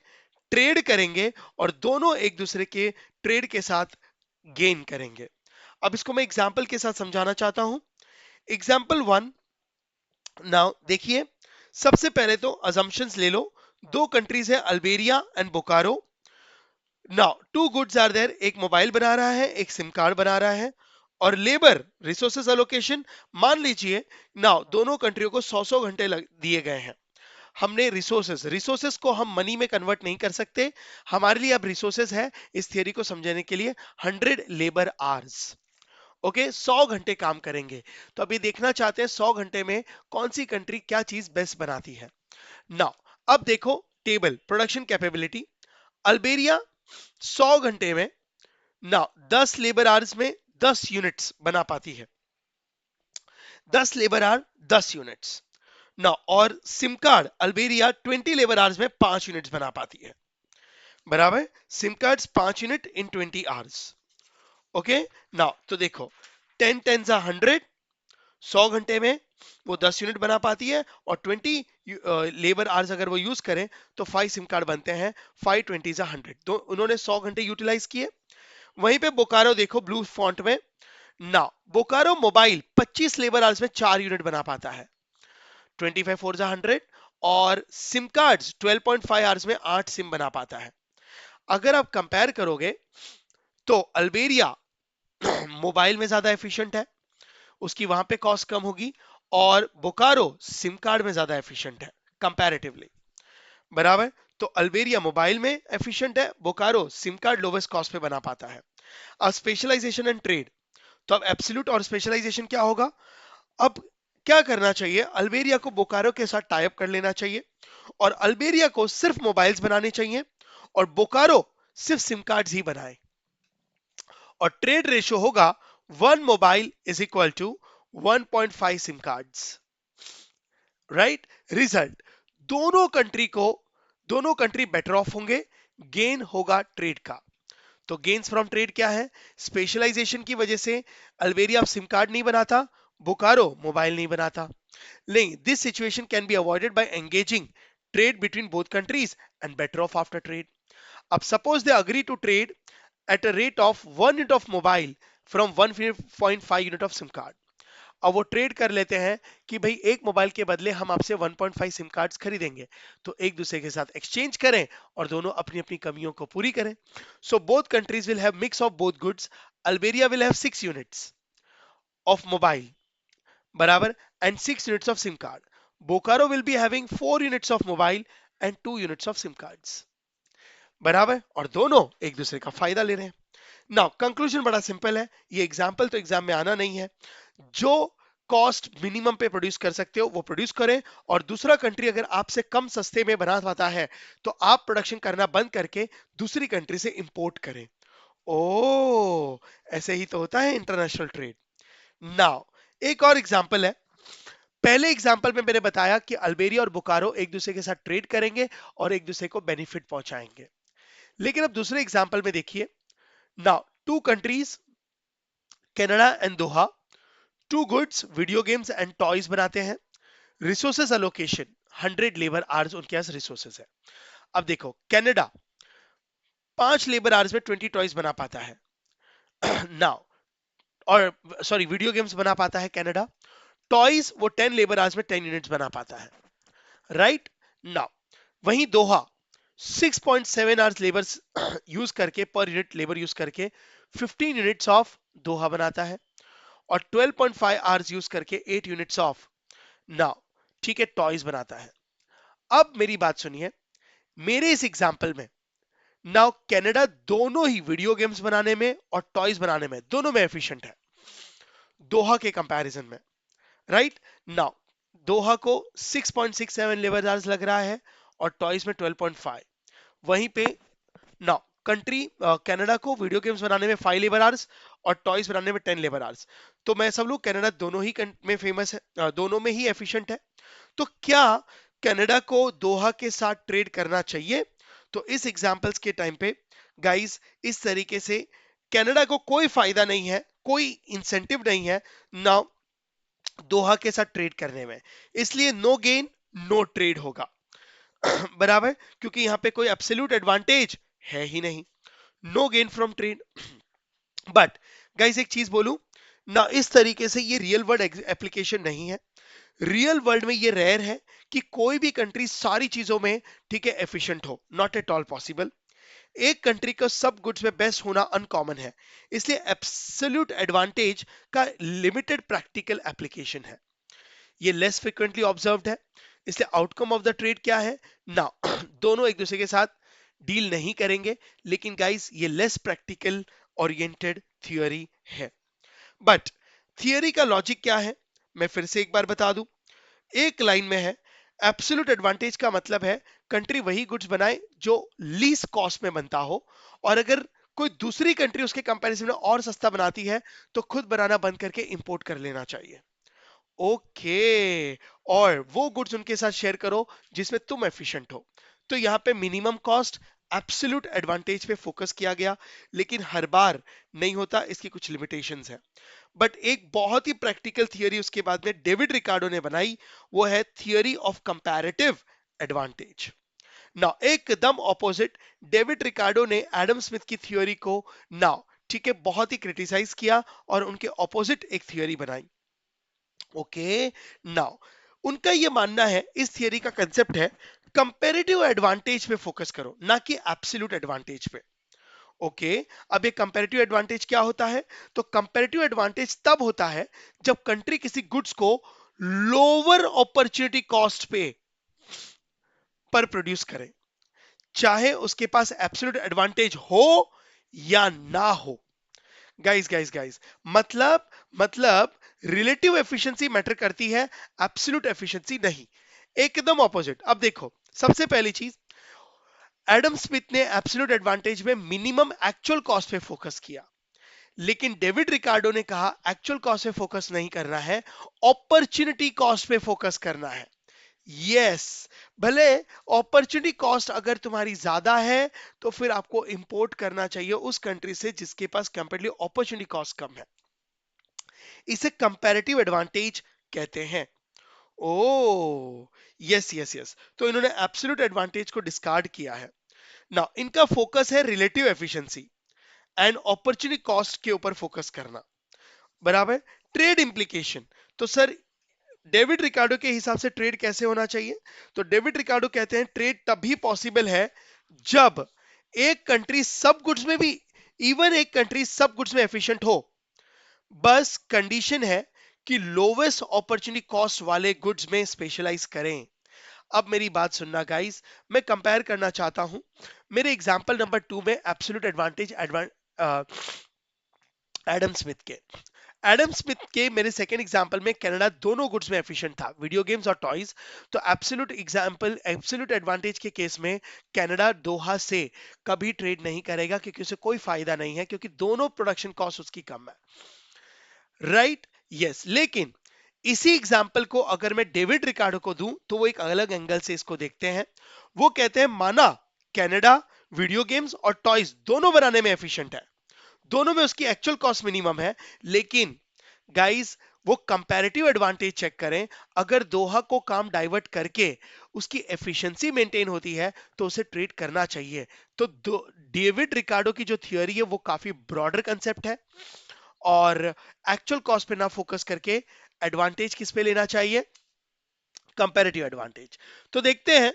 ट्रेड करेंगे, और दोनों एक दूसरे के ट्रेड के साथ गेन करेंगे। अब इसको मैं एग्जांपल के साथ समझाना चाहता हूं। एग्जांपल वन, नाउ देखिए, सबसे पहले तो अजम्पशंस ले लो। दो कंट्रीज है, Alberia and Bokaro. Now two goods are there, एक मोबाइल बना रहा है, एक सिम कार्ड बना रहा है। और लेबर रिसोर्सेज अलोकेशन, मान लीजिए नाउ दोनों कंट्रियों को 100 घंटे दिए गए हैं। हमने रिसोर्सेज रिसोर्सेज को हम मनी में कन्वर्ट नहीं कर सकते। हमारे लिए अब रिसोर्सेज है, इस थियरी को समझने के लिए 100 लेबर आवर्स। ओके, 100 घंटे काम करेंगे। तो अभी देखना चाहते हैं 100 घंटे में कौन सी कंट्री क्या चीज बेस्ट बनाती है। नाउ अब देखो टेबल प्रोडक्शन कैपेबिलिटी। अल्बेरिया 100 घंटे में ना 10 लेबर आवर्स में 10 यूनिट्स बना पाती है। 10 लेबर आवर 10 यूनिट्स ना। और सिम कार्ड अल्बेरिया 20 लेबर आवर्स में 5 यूनिट्स बना पाती है। बराबर, SIM cards 5 unit in 20 hours. Okay, ना तो देखो 10 10 जा 100, 100 घंटे में वो 10 यूनिट बना पाती है, और 20 लेबर आवर्स अगर वो यूज करें तो 5 सिम कार्ड बनते हैं। 5 20 जा 100, तो उन्होंने 100 घंटे यूटिलाइज किए। वहीं पे बोकारो देखो ब्लू फॉन्ट में, ना बोकारो मोबाइल 25 लेबर आवर्स में 4 यूनिट बना पाता है। 25 4 जा 100, और सिम कार्ड्स 12.5 आवर्स में 8 सिम बना पाता है। अगर आप कंपेयर करोगे तो अल्बेरिया मोबाइल में ज्यादा एफिशिएंट है, उसकी वहां पे कॉस्ट कम होगी, और बोकारो सिम कार्ड में ज्यादा एफिशिएंट है कंपैरेटिवली। बराबर, तो अल्बेरिया मोबाइल में एफिशिएंट है, Bokaro SIM card lowest cost पे बना पाता है। अब स्पेशलाइजेशन एंड ट्रेड, तो अब एब्सोल्यूट और स्पेशलाइजेशन क्या होगा? अब क्या करना चाहिए? अल्बेरिया को बोकारो के साथ टाई अप कर लेना चाहिए, और अल्बेरिया को सिर्फ मोबाइल्स बनाने चाहिए, और बोकारो सिर्फ सिम कार्ड्स ही बनाए। और ट्रेड रेशियो होगा 1 mobile is equal to 1.5 sim cards. Right, result, दोनों कंट्री को दोनों कंट्री बेटर ऑफ होंगे, गेन होगा ट्रेड का। तो गेन्स फ्रॉम ट्रेड क्या है? स्पेशलाइजेशन की वजह से अल्बेरिया सिम कार्ड नहीं बनाता, बोकारो मोबाइल नहीं बनाता। नहीं, this situation can be avoided by engaging trade between both countries and better off after trade. अब suppose they agree to trade at a rate of 1 unit of mobile from 1.5 unit of SIM card. अब वो trade कर लेते हैं कि भाई एक mobile के बदले हम आपसे 1.5 सिम कार्ड्स खरीदेंगे, तो एक दूसरे के साथ एक्सचेंज करें और दोनों अपनी अपनी कमियों को पूरी करें। So both countries will have mix of both goods. Alberia will have 6 units of mobile, बराबर, and 6 units of sim card. Bokaro will be having 4 units of mobile and 2 units of sim cards. बराबर, और दोनों एक दूसरे का फायदा ले रहे हैं। नाउ कंक्लूजन बड़ा सिंपल है, ये एग्जाम्पल तो एग्जाम में आना नहीं है। जो कॉस्ट मिनिमम पे प्रोड्यूस कर सकते हो वो प्रोड्यूस करें, और दूसरा कंट्री अगर आपसे कम सस्ते में बना पाता है तो आप प्रोडक्शन करना बंद करके दूसरी कंट्री से इंपोर्ट करें। ओ, ऐसे ही तो होता है इंटरनेशनल ट्रेड। नाउ एक और एग्जांपल है। पहले एग्जांपल में मैंने बताया कि अल्बेरिया और बोकारो एक दूसरे के साथ ट्रेड करेंगे और एक दूसरे को बेनिफिट पहुंचाएंगे। लेकिन अब दूसरे एग्जांपल में देखिए, now two countries Canada and Doha, two goods video games and toys बनाते हैं। रिसोर्सेज अलोकेशन, 100 लेबर आवर्स उनके पास रिसोर्सेज है। अब देखो कनाडा 5 लेबर आवर्स में 20 टॉयज बना पाता है नाउ, और सॉरी वीडियो गेम्स बना पाता है कनाडा। टॉयज वो 10 लेबर आवर्स में 10 यूनिट्स बना पाता है, राइट। नाउ वहीं दोहा 6.7 आवर्स लेबर यूज करके, पर यूनिट लेबर यूज करके 15 यूनिट्स ऑफ दोहा बनाता है, और 12.5 आवर्स यूज करके 8 यूनिट्स ऑफ नाउ, ठीक है, टॉयज बनाता है। अब मेरी बात सुनिए, मेरे इस एग्जांपल में नाउ कनाडा दोनों ही वीडियो गेम्स बनाने में और टॉयज बनाने में दोनों में एफिशिएंट है दोहा के कंपैरिजन में, राइट। नाउ दोहा को 6.67 लेबर आवर्स लग रहा है और टॉयज में 12.5। वहीं पे नाउ कंट्री कनाडा को वीडियो गेम्स बनाने में 5 लेबर आवर्स और टॉयज बनाने में 10 लेबर आवर्स। तो मैं सब लोग कनाडा दोनों ही में फेमस है, दोनों में ही एफिशिएंट है। तो क्या कनाडा को दोहा के साथ ट्रेड करना चाहिए? तो इस एग्जांपल्स के टाइम पे गाइस इस तरीके से कनाडा को कोई फायदा नहीं है, कोई इंसेंटिव नहीं है ना दोहा के साथ ट्रेड करने में, इसलिए नो गेन नो ट्रेड होगा बराबर, क्योंकि यहां पे कोई एब्सोल्यूट एडवांटेज है ही नहीं, no gain from trade. But guys एक चीज बोलूं ना, इस तरीके से ये रियल वर्ल्ड एप्लीकेशन नहीं है। रियल वर्ल्ड में ये रेयर है कि कोई भी कंट्री सारी चीजों में, ठीक है, एफिशिएंट हो, नॉट एट ऑल पॉसिबल। एक कंट्री का सब गुड्स में बेस्ट होना अनकॉमन है, इसलिए एब्सोल्यूट एडवांटेज का लिमिटेड प्रैक्टिकल एप्लीकेशन है, ये लेस फ्रिक्वेंटली ऑब्जर्व्ड है। इसलिए आउटकम ऑफ द ट्रेड क्या है ना दोनों एक दूसरे के साथ डील नहीं करेंगे, लेकिन गाइस ये लेस प्रैक्टिकल ओरिएंटेड थियोरी है। बट थियोरी का लॉजिक क्या है, मैं फिर से एक बार बता दूं, एक लाइन में है, एब्सोल्यूट एडवांटेज का मतलब है कंट्री वही गुड्स बनाए जो लीस्ट कॉस्ट में बनता हो, और अगर कोई दूसरी कंट्री उसके कंपैरिजन में और सस्ता बनाती है तो खुद बनाना बंद करके इंपोर्ट कर लेना चाहिए। ओके, और वो गुड्स उनके साथ शेयर करो जिसमें तुम एफिशिएंट हो। तो यहाँ पे मिनिमम कॉस्ट एब्सोल्यूट एडवांटेज पे फोकस किया गया, लेकिन हर बार नहीं होता, इसकी कुछ लिमिटेशंस है। बट एक बहुत ही प्रैक्टिकल थियरी उसके बाद में डेविड रिकार्डो ने बनाई, वो है theory of comparative advantage. Now एकदम ऑपोजिट, डेविड रिकार्डो ने एडम स्मिथ की थियरी को नाउ, ठीक है, बहुत ही क्रिटिसाइज किया और उनके ऑपोजिट एक थियरी बनाई। ओके, नाउ उनका ये मानना है, इस थियरी का कंसेप्ट है कंपैरेटिव एडवांटेज पे फोकस करो, ना कि एब्सोल्यूट एडवांटेज पे। ओके, अब ये कंपैरेटिव एडवांटेज क्या होता है? तो कंपैरेटिव एडवांटेज तब होता है जब कंट्री किसी गुड्स को लोअर अपॉर्चुनिटी कॉस्ट पे पर प्रोड्यूस करे, चाहे उसके पास एब्सोल्यूट एडवांटेज हो या ना हो। गाइस मतलब रिलेटिव एफिशिएंसी मैटर करती है, एब्सोल्यूट एफिशिएंसी नहीं, एकदम ऑपोजिट। अब देखो, सबसे पहली चीज, एडम स्मिथ ने एब्सोल्यूट एडवांटेज में मिनिमम एक्चुअल कॉस्ट पे फोकस किया, लेकिन डेविड रिकार्डो ने कहा एक्चुअल कॉस्ट पे फोकस नहीं करना है, अपॉर्चुनिटी कॉस्ट पे फोकस करना है। यस, भले अपॉर्चुनिटी कॉस्ट अगर तुम्हारी ज्यादा है तो फिर आपको इंपोर्ट करना चाहिए उस कंट्री से जिसके पास कंपैरेटिवली अपॉर्चुनिटी कॉस्ट कम है, इसे कंपैरेटिव एडवांटेज कहते हैं। ओ यस, तो इन्होंने एब्सोल्यूट एडवांटेज को डिस्कार्ड किया है। ना इनका फोकस है relative efficiency and opportunity cost के ऊपर फोकस करना, बराबर। ट्रेड इंप्लीकेशन, तो सर डेविड रिकार्डो के हिसाब से ट्रेड कैसे होना चाहिए? तो डेविड रिकार्डो कहते हैं ट्रेड तभी पॉसिबल है जब एक कंट्री सब गुड्स में भी, इवन एक कंट्री सब गुड्स में एफिशिएंट हो, बस कंडीशन है कि लोवेस्ट अपॉर्चुनिटी कॉस्ट वाले गुड्स में स्पेशलाइज करें। अब मेरी बात सुनना गाइस, मैं कंपेयर करना चाहता हूं मेरे एग्जांपल नंबर 2 में एब्सोल्यूट एडवांटेज एडम स्मिथ के। एडम स्मिथ के मेरे सेकंड एग्जांपल में कनाडा दोनों गुड्स में एफिशिएंट था, वीडियो गेम्स और टॉयज। तो एब्सोल्यूट एडवांटेज के केस में कनाडा दोहा से कभी ट्रेड नहीं करेगा, क्योंकि उसे कोई फायदा नहीं है, क्योंकि दोनों प्रोडक्शन कॉस्ट उसकी कम है, राइट। यस, लेकिन इसी एग्जाम्पल को अगर मैं डेविड रिकार्डो को दूं तो वो एक अलग एंगल से इसको देखते हैं। वो कहते हैं माना कनाडा वीडियो गेम्स और टॉयज दोनों बनाने में एफिशिएंट है, दोनों में उसकी एक्चुअल कॉस्ट मिनिमम है, लेकिन गाइस वो कंपैरेटिव एडवांटेज चेक करें। अगर दोहा को काम डाइवर्ट करके उसकी एफिशिएंसी मेंटेन होती है तो उसे ट्रेड करना चाहिए। तो डेविड रिकार्डो की जो थियोरी है वो काफी ब्रॉडर कंसेप्ट है, और एक्चुअल कॉस्ट पे ना फोकस करके एडवांटेज किस पे लेना चाहिए, कंपैरेटिव एडवांटेज। तो देखते हैं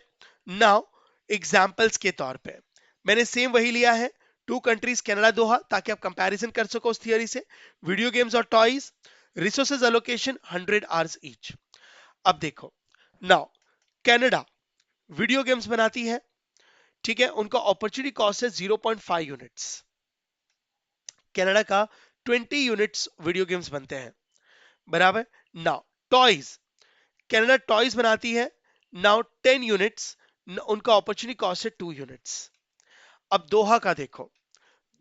नाउ एग्जांपल्स के तौर पे मैंने सेम वही लिया है, टू कंट्रीज कनाडा दोहा, ताकि आप कंपैरिजन कर सको उस थियरी से। वीडियो गेम्स और toys, resources allocation 100 hours each. अब देखो नाउ, कनाडा वीडियो गेम्स बनाती है, ठीक है, उनका अपॉर्चुनिटी कॉस्ट है 0.5 यूनिट्स। कनाडा का 20 यूनिट्स वीडियो गेम्स बनते हैं, बराबर। नाउ टॉयज, कनाडा टॉयज बनाती है, नाउ 10 यूनिट्स, उनका अपॉर्चुनिटी कॉस्ट है 2 यूनिट्स। अब दोहा का देखो,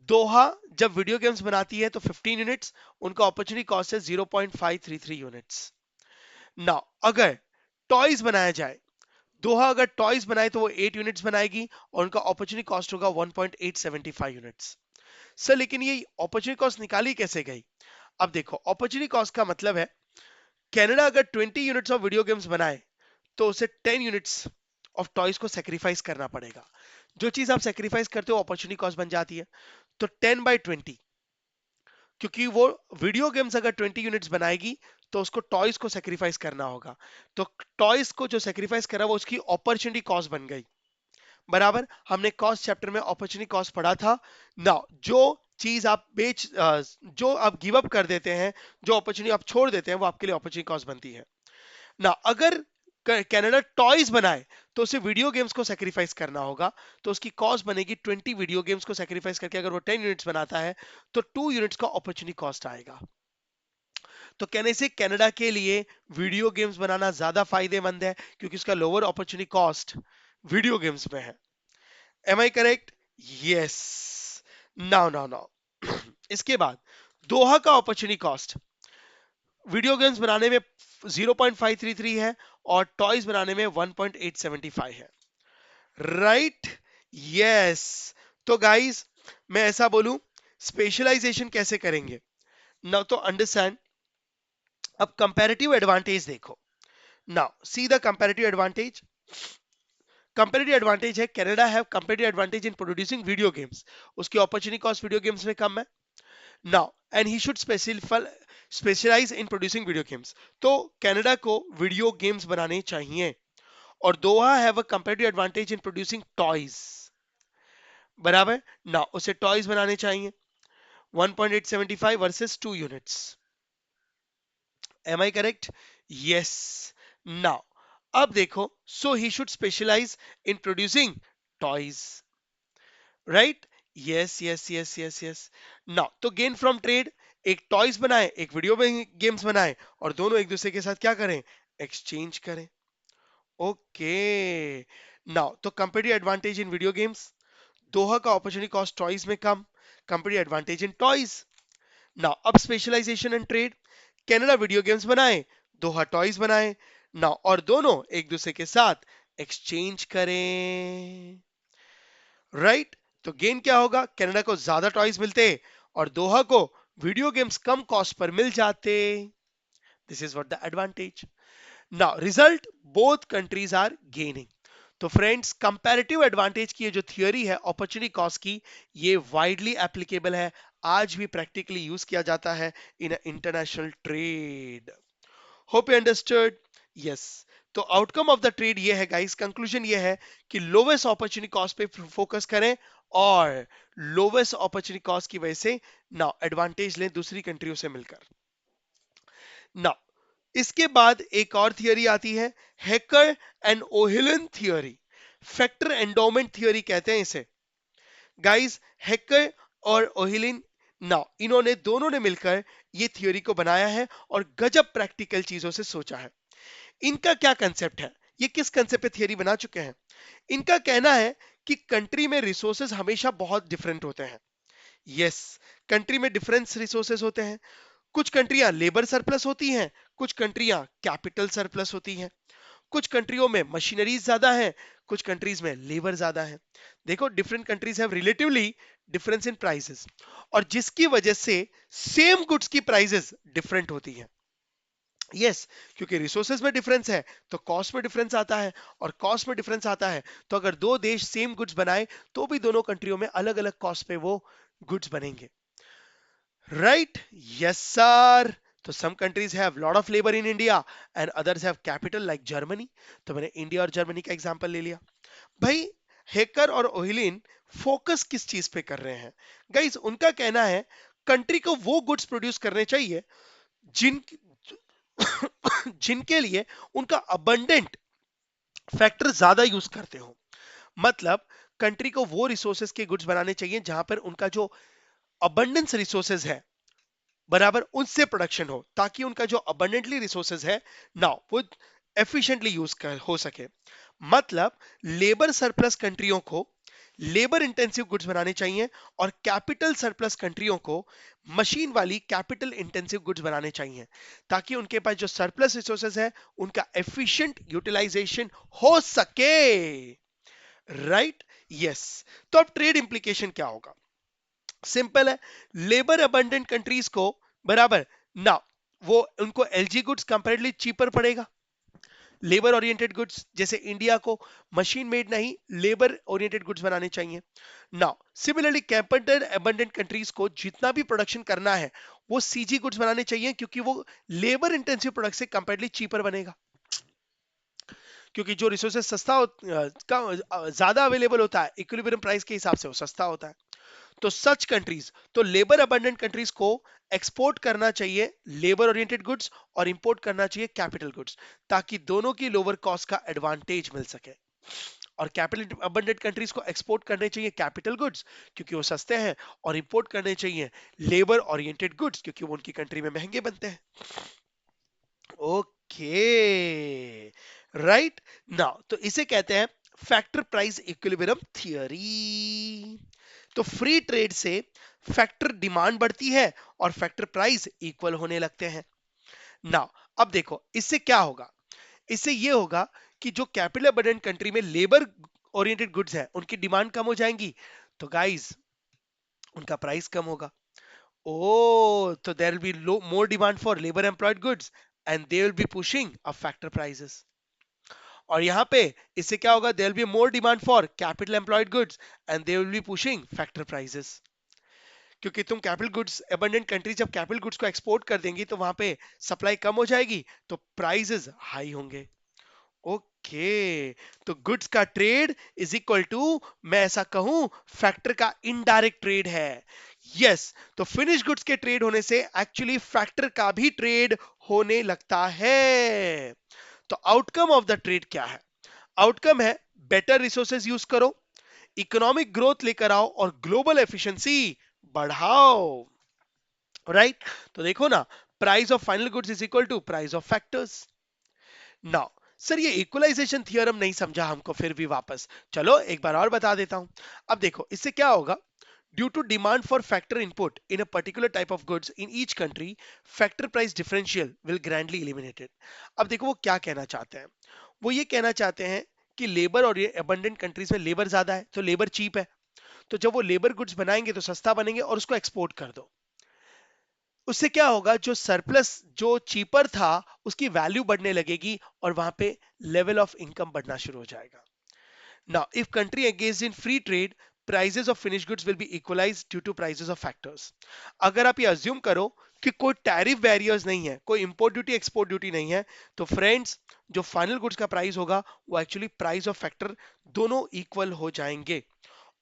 दोहा जब वीडियो गेम्स बनाती है तो 15 यूनिट्स, उनका अपॉर्चुनिटी कॉस्ट है 0.533 यूनिट्स। नाउ अगर टॉयज बनाया जाए, दोहा अगर टॉयज बनाए तो वो 8 यूनिट्स बनाएगी और उनका अपॉर्चुनिटी कॉस्ट होगा 1.875 यूनिट्स। सर लेकिन ये अपॉर्चुनिटी कॉस्ट निकाली कैसे गई? अब देखो, अपॉर्चुनिटी कॉस्ट का मतलब है कनाडा अगर 20 यूनिट्स ऑफ वीडियो गेम्स बनाए तो उसे 10 यूनिट्स ऑफ टॉयज को सेक्रीफाइस करना पड़ेगा। जो चीज आप सेक्रीफाइस करते हो अपॉर्चुनिटी कॉस्ट बन जाती है। तो 10/20, क्योंकि वो वीडियो गेम्स अगर 20 यूनिट्स बनाएगी तो उसको टॉयज को सेक्रीफाइस करना होगा। तो टॉयज को जो सेक्रीफाइस करा वो उसकी अपॉर्चुनिटी कॉस्ट बन गई, बराबर। हमने कॉस्ट चैप्टर में अपॉर्चुनिटी कॉस्ट पढ़ा था ना। जो चीज आप जो आप गिव अप कर देते हैं, जो अपॉर्चुनिटी आप छोड़ देते हैं, वो आपके लिए अपॉर्चुनिटी कॉस्ट बनती है ना। अगर कनाडा टॉयज बनाए तो उसे वीडियो गेम्स को सेक्रीफाइस करना होगा, तो उसकी कॉस्ट बनेगी 20 वीडियो गेम्स को सेक्रीफाइस करके। अगर वो 10 यूनिट्स बनाता है तो 2 यूनिट्स का अपॉर्चुनिटी कॉस्ट आएगा। तो कहने से कनाडा के लिए वीडियो गेम्स बनाना ज्यादा फायदेमंद है, क्योंकि उसका lower opportunity cost video games में है। Am I correct? Yes. Now now now इसके बाद दोहा का अपॉर्चुनिटी कॉस्ट वीडियो गेम्स बनाने में 0.533 है और टॉयज बनाने में 1.875 है, राइट? यस। तो गाइस मैं ऐसा बोलूं, स्पेशलाइजेशन कैसे करेंगे ना, तो अंडरस्टैंड। अब कंपैरेटिव एडवांटेज देखो, now see the comparative advantage. Comparative advantage है Canada have comparative advantage in producing video games, उसकी अपॉर्चुनिटी कॉस्ट वीडियो गेम्स में कम है now, and he should specialise in producing video games. तो Canada को video games बनाने चाहिए। और Doha have a comparative advantage in producing toys, बराबर ना, उसे टॉयज बनाने चाहिए 1.875 versus 2 units. Am I correct? Yes. Now अब देखो, so he should specialise in producing toys, right? Yes yes yes yes yes. Now तो गेन फ्रॉम ट्रेड, एक toys बनाए एक वीडियो गेम्स बनाए और दोनों एक दूसरे के साथ क्या करें, एक्सचेंज करें। ओके। नाउ तो competitive advantage in video games, Doha का अपॉर्चुनिटी कॉस्ट टॉयज में कम, competitive advantage in toys. Now अब specialization and trade, Canada video games बनाए, दोहा टॉयज बनाए, नाउ और दोनों एक दूसरे के साथ एक्सचेंज करें, राइट? तो गेन क्या होगा, कनाडा को ज्यादा टॉयज मिलते और दोहा को वीडियो गेम्स कम कॉस्ट पर मिल जाते। This is what the advantage. Now result, both countries are gaining. तो फ्रेंड्स, कंपैरेटिव एडवांटेज की ये जो थियोरी है अपॉर्चुनिटी कॉस्ट की, ये वाइडली एप्लीकेबल है, आज भी प्रैक्टिकली यूज किया जाता है in international trade. Hope you understood. Yes. तो आउटकम ऑफ द ट्रेड ये है गाइस, कंक्लूजन ये है कि लोवेस्ट अपॉर्चुनिटी कॉस्ट पे फोकस करें और लोवेस्ट अपॉर्चुनिटी कॉस्ट की वजह से ना एडवांटेज लें दूसरी कंट्रियों से मिलकर ना। इसके बाद एक और थियरी आती है, Heckscher and Ohlin theory, factor endowment theory कहते हैं इसे गाइस। हैकर और ओहिलिन ना, इन्होंने दोनों ने मिलकर ये थियोरी को बनाया है और गजब प्रैक्टिकल चीजों से सोचा है। इनका क्या कंसेप्ट है, ये किस कंसेप्ट पे थियरी बना चुके हैं? इनका कहना है कि कंट्री में रिसोर्सेज हमेशा बहुत डिफरेंट होते हैं। यस, कंट्री में डिफरेंस रिसोर्सेज होते हैं। कुछ कंट्रियां लेबर सरप्लस होती हैं, कुछ कंट्रियां कैपिटल सरप्लस होती हैं, कुछ कंट्रियों में मशीनरीज ज्यादा है, कुछ कंट्रीज में लेबर ज्यादा है। देखो, different countries have relatively difference in prices, और जिसकी वजह से सेम गुड्स की प्राइसेस डिफरेंट होती हैं। यस, क्योंकि रिसोर्सेज में डिफरेंस है तो कॉस्ट में डिफरेंस आता है, और कॉस्ट में डिफरेंस आता है तो अगर दो देश सेम गुड्स बनाए तो भी दोनों कंट्रियों में अलग अलग कॉस्ट पे वो गुड्स बनेंगे, राइट? Yes sir. तो some countries have lot of labour in India and others have capital like Germany. तो मैंने इंडिया और जर्मनी का एग्जांपल ले लिया। भाई हेकर और ओहिलिन फोकस किस चीज पे कर रहे हैं? गाइस उनका कहना है कंट्री को वो गुड्स प्रोड्यूस करने चाहिए जिन जिनके लिए उनका अबंडेंट फैक्टर ज्यादा यूज करते हो। मतलब कंट्री को वो रिसोर्सेज के गुड्स बनाने चाहिए जहां पर उनका जो अबंडेंस रिसोर्सेज है बराबर उनसे प्रोडक्शन हो, ताकि उनका जो अबंडेंटली रिसोर्सेज है ना वो एफिशिएंटली यूज कर हो सके। मतलब लेबर सरप्लस कंट्रियों को लेबर इंटेंसिव गुड्स बनाने चाहिए और कैपिटल सरप्लस कंट्रियों को मशीन वाली कैपिटल इंटेंसिव गुड्स बनाने चाहिए, ताकि उनके पास जो सरप्लस रिसोर्सेज है उनका एफिशिएंट यूटिलाइजेशन हो सके, राइट? यस। तो अब ट्रेड इंप्लीकेशन क्या होगा? सिंपल है, लेबर अबंडेंट कंट्रीज को बराबर ना वो उनको एलजी गुड्स कंपैरेटिवली चीपर पड़ेगा। लेबर ओरिएंटेड गुड्स जैसे इंडिया को मशीन मेड नहीं लेबर ओरिएंटेड गुड्स बनाने चाहिए। Now similarly capital abundant countries को जितना भी प्रोडक्शन करना है वो सीजी गुड्स बनाने चाहिए, क्योंकि वो लेबर इंटेंसिव प्रोडक्ट से कंपैरेटिवली चीपर बनेगा। क्योंकि जो रिसोर्सेज ज्यादा अवेलेबल होता है इक्विलिब्रियम प्राइस के हिसाब से वो सस्ता होता है। तो सच कंट्रीज तो लेबर अबंडेंट कंट्रीज को एक्सपोर्ट करना चाहिए लेबर ओरिएंटेड गुड्स और इंपोर्ट करना चाहिए कैपिटल गुड्स, ताकि दोनों की लोअर कॉस्ट का एडवांटेज मिल सके। और कैपिटल अबंडेंट कंट्रीज को एक्सपोर्ट करने चाहिए कैपिटल गुड्स क्योंकि वो सस्ते हैं, और इंपोर्ट करने चाहिए लेबर ओरिएंटेड गुड्स क्योंकि वो उनकी कंट्री में महंगे बनते हैं। ओके, राइट नाउ तो इसे कहते हैं फैक्टर प्राइस इक्विलिब्रियम थियरी। तो फ्री ट्रेड से फैक्टर डिमांड बढ़ती है और फैक्टर प्राइस इक्वल होने लगते हैं। नाउ अब देखो इससे क्या होगा? इससे ये होगा कि जो कैपिटल अबंडेंट कंट्री में लेबर ओरिएंटेड गुड्स है उनकी डिमांड कम हो जाएंगी, तो गाइस उनका प्राइस कम होगा। Oh, so there will be more demand for labor employed goods and they will be pushing up factor prices. और यहाँ पे इससे क्या होगा? There will be more demand for capital employed goods and they will be pushing factor prices. क्योंकि तुम capital goods abundant country जब capital goods को एक्सपोर्ट कर देंगी तो वहां पे सप्लाई कम हो जाएगी तो प्राइसेस हाई होंगे। ओके, तो गुड्स का ट्रेड इज इक्वल टू मैं ऐसा कहूं फैक्टर का इनडायरेक्ट ट्रेड है। यस, तो फिनिश गुड्स के ट्रेड होने से एक्चुअली फैक्टर का भी ट्रेड होने लगता है। तो आउटकम ऑफ द ट्रेड क्या है? आउटकम है बेटर रिसोर्सेज यूज करो, इकोनॉमिक ग्रोथ लेकर आओ और ग्लोबल एफिशिएंसी बढ़ाओ, राइट? तो देखो ना, price of final goods is equal to price of factors. Now sir ये इक्वलाइजेशन थियरम नहीं समझा हमको, फिर भी वापस चलो एक बार और बता देता हूं। अब देखो इससे क्या होगा? Due to demand for factor input in a particular type of goods in each country factor price differential will grandly eliminated. अब देखो वो क्या कहना चाहते हैं? वो ये कहना चाहते हैं कि लेबर और ये अबंडेंट कंट्रीज में लेबर ज्यादा है तो लेबर चीप है, तो जब वो लेबर गुड्स बनाएंगे तो सस्ता बनेंगे और उसको एक्सपोर्ट कर दो। उससे क्या होगा? जो सरप्लस जो चीपर था उसकी वैल्यू बढ़ने लगेगी और वहां पे लेवल ऑफ इनकम बढ़ना शुरू हो जाएगा। Now if country engaged in free trade prices of finish goods will be equalised due to prices of factors. अगर आप ये अज्यूम करो कि कोई टैरिफ बैरियर्स नहीं है, कोई इंपोर्ट ड्यूटी एक्सपोर्ट ड्यूटी नहीं है, तो फ्रेंड्स जो फाइनल गुड्स का प्राइस होगा वो एक्चुअली प्राइस ऑफ फैक्टर दोनों इक्वल हो जाएंगे।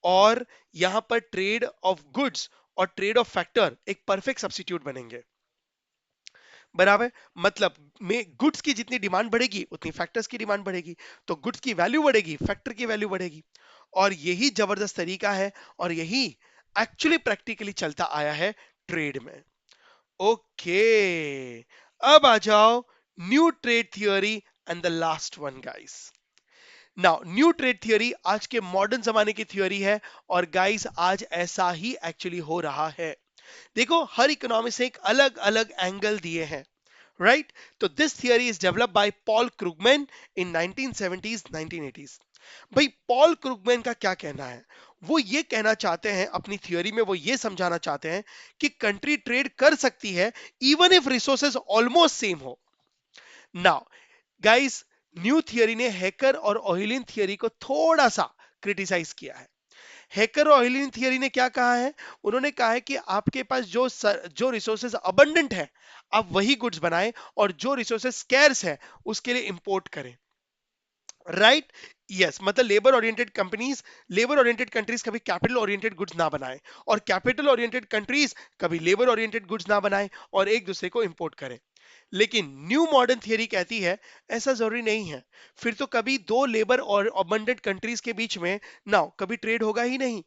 और यहां पर ट्रेड ऑफ गुड्स और ट्रेड ऑफ फैक्टर एक परफेक्ट सब्स्टिट्यूट बनेंगे, बराबर? मतलब में गुड्स की जितनी डिमांड बढ़ेगी उतनी फैक्टर्स की डिमांड बढ़ेगी, तो गुड्स की वैल्यू बढ़ेगी, फैक्टर की वैल्यू बढ़ेगी। और यही जबरदस्त तरीका है और यही एक्चुअली प्रैक्टिकली चलता आया है ट्रेड में। ओके, अब आ जाओ new trade theory and the last one guys. Now new trade theory आज के मॉडर्न जमाने की थियोरी है और गाइस आज ऐसा ही एक्चुअली हो रहा है। देखो हर इकोनॉमिस्ट ने एक अलग अलग एंगल दिए हैं, राइट? तो this theory is developed by Paul Krugman in 1970s 1980s। भाई पॉल क्रुगमैन का क्या कहना है? वो ये कहना चाहते हैं अपनी थियोरी में, वो ये समझाना चाहते हैं कि कंट्री ट्रेड कर सकती है even if resources almost same हो। नाउ गाइस, न्यू थियरी ने हैकर और ऑयलिन थियरी को थोड़ा सा क्रिटिसाइज किया है। हैकर और ऑयलिन थियरी ने क्या कहा है? उन्होंने कहा है कि आपके पास जो रिसोर्सेज अबंडेंट है, आप वही गुड्स बनाएं, और जो रिसोर्सेज स्कैर्स है उसके लिए इंपोर्ट करें। राइट, यस, मतलब लेबर ओरिएंटेड कंट्रीज कभी कैपिटल ओरिएंटेड गुड्स ना बनाएं, और कैपिटल ओरिएंटेड कंट्रीज कभी लेबर ओरिएंटेड गुड्स ना बनाएं और एक दूसरे को इंपोर्ट करें। लेकिन न्यू मॉडर्न थियरी कहती है ऐसा जरूरी नहीं है। फिर तो कभी दो लेबर और अबंडेंट कंट्रीज के बीच में ना कभी ट्रेड होगा ही नहीं।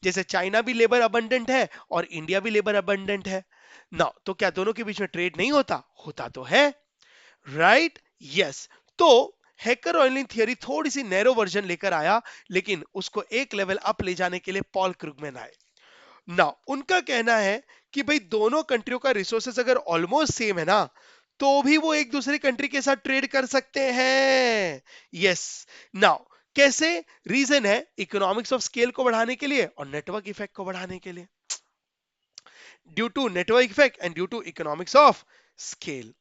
जैसे चाइना भी लेबर अबंडेंट है और इंडिया भी लेबर अबंडेंट है ना, तो क्या दोनों के बीच में ट्रेड नहीं होता? होता तो है। Right, yes. तो हैकर ऑयलिंग थियरी थोड़ी सी नैरो वर्जन लेकर आया, लेकिन उसको एक लेवल अप ले जाने के लिए पॉल क्रुगमैन आए ना। उनका कहना है कि भाई दोनों कंट्रियों का रिसोर्सेस अगर ऑलमोस्ट सेम है ना, तो भी वो एक दूसरे कंट्री के साथ ट्रेड कर सकते हैं। यस, नाउ कैसे? रीजन है इकोनॉमिक्स ऑफ स्केल को बढ़ाने के लिए और नेटवर्क इफेक्ट को बढ़ाने के लिए। Due to network effect and due to economics of scale.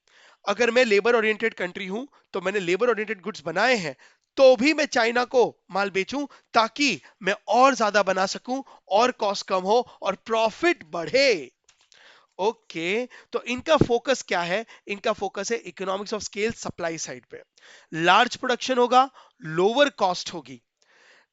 अगर मैं लेबर ओरिएंटेड कंट्री हूं, तो मैंने लेबर ओरिएंटेड गुड्स बनाए हैं, तो भी मैं चाइना को माल बेचूं ताकि मैं और ज्यादा बना सकूं, और कॉस्ट कम हो और प्रॉफिट बढ़े। ओके, तो इनका फोकस क्या है? इनका फोकस है economics of scale supply side पे। लार्ज प्रोडक्शन होगा, लोअर कॉस्ट होगी।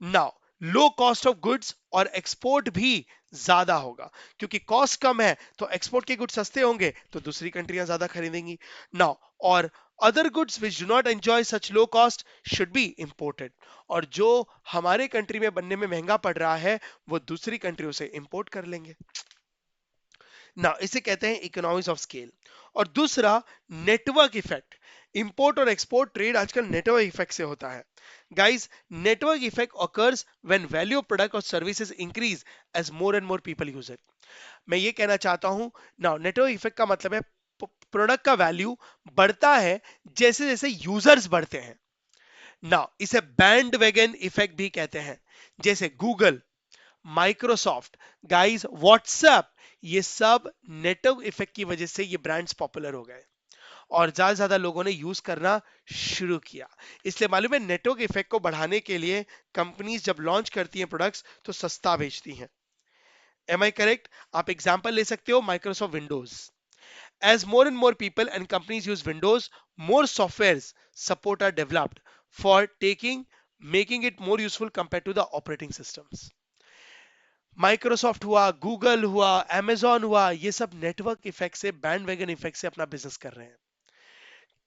Now low cost of goods और एक्सपोर्ट भी ज्यादा होगा, क्योंकि कॉस्ट कम है तो एक्सपोर्ट के गुड्स सस्ते होंगे तो दूसरी कंट्रियां ज्यादा खरीदेंगी। नाउ और other goods which do not enjoy such low cost should be imported, और जो हमारे कंट्री में बनने में महंगा पड़ रहा है वो दूसरी कंट्रियों से इंपोर्ट कर लेंगे ना। इसे कहते हैं इकोनॉमिक्स ऑफ स्केल। और दूसरा, नेटवर्क इफेक्ट। इंपोर्ट और एक्सपोर्ट ट्रेड आजकल नेटवर्क इफेक्ट से होता है। Guys, network effect occurs when value of product or services increase as more and more people use it। मैं ये कहना चाहता हूं ना, नेटवर्क इफेक्ट का मतलब है प्रोडक्ट का वैल्यू बढ़ता है जैसे जैसे यूजर्स बढ़ते हैं ना। इसे बैंड वैगन इफेक्ट भी कहते हैं। जैसे गूगल, माइक्रोसॉफ्ट, गाइस व्हाट्सएप, ये सब नेटवर्क इफेक्ट की वजह से ये ब्रांड्स पॉपुलर हो गए और ज्यादा से ज्यादा लोगों ने यूज करना शुरू किया। इसलिए मालूम है, नेटवर्क इफेक्ट को बढ़ाने के लिए कंपनीज जब लॉन्च करती हैं प्रोडक्ट्स तो सस्ता बेचती हैं। Am I correct? आप एग्जांपल ले सकते हो Microsoft Windows. As more and more people and companies use Windows, more software support are developed for taking making it more useful compare to the operating systems. Microsoft हुआ, Google हुआ, amazon हुआ, ये सब network effect से, bandwagon effect से अपना business कर रहे हैं।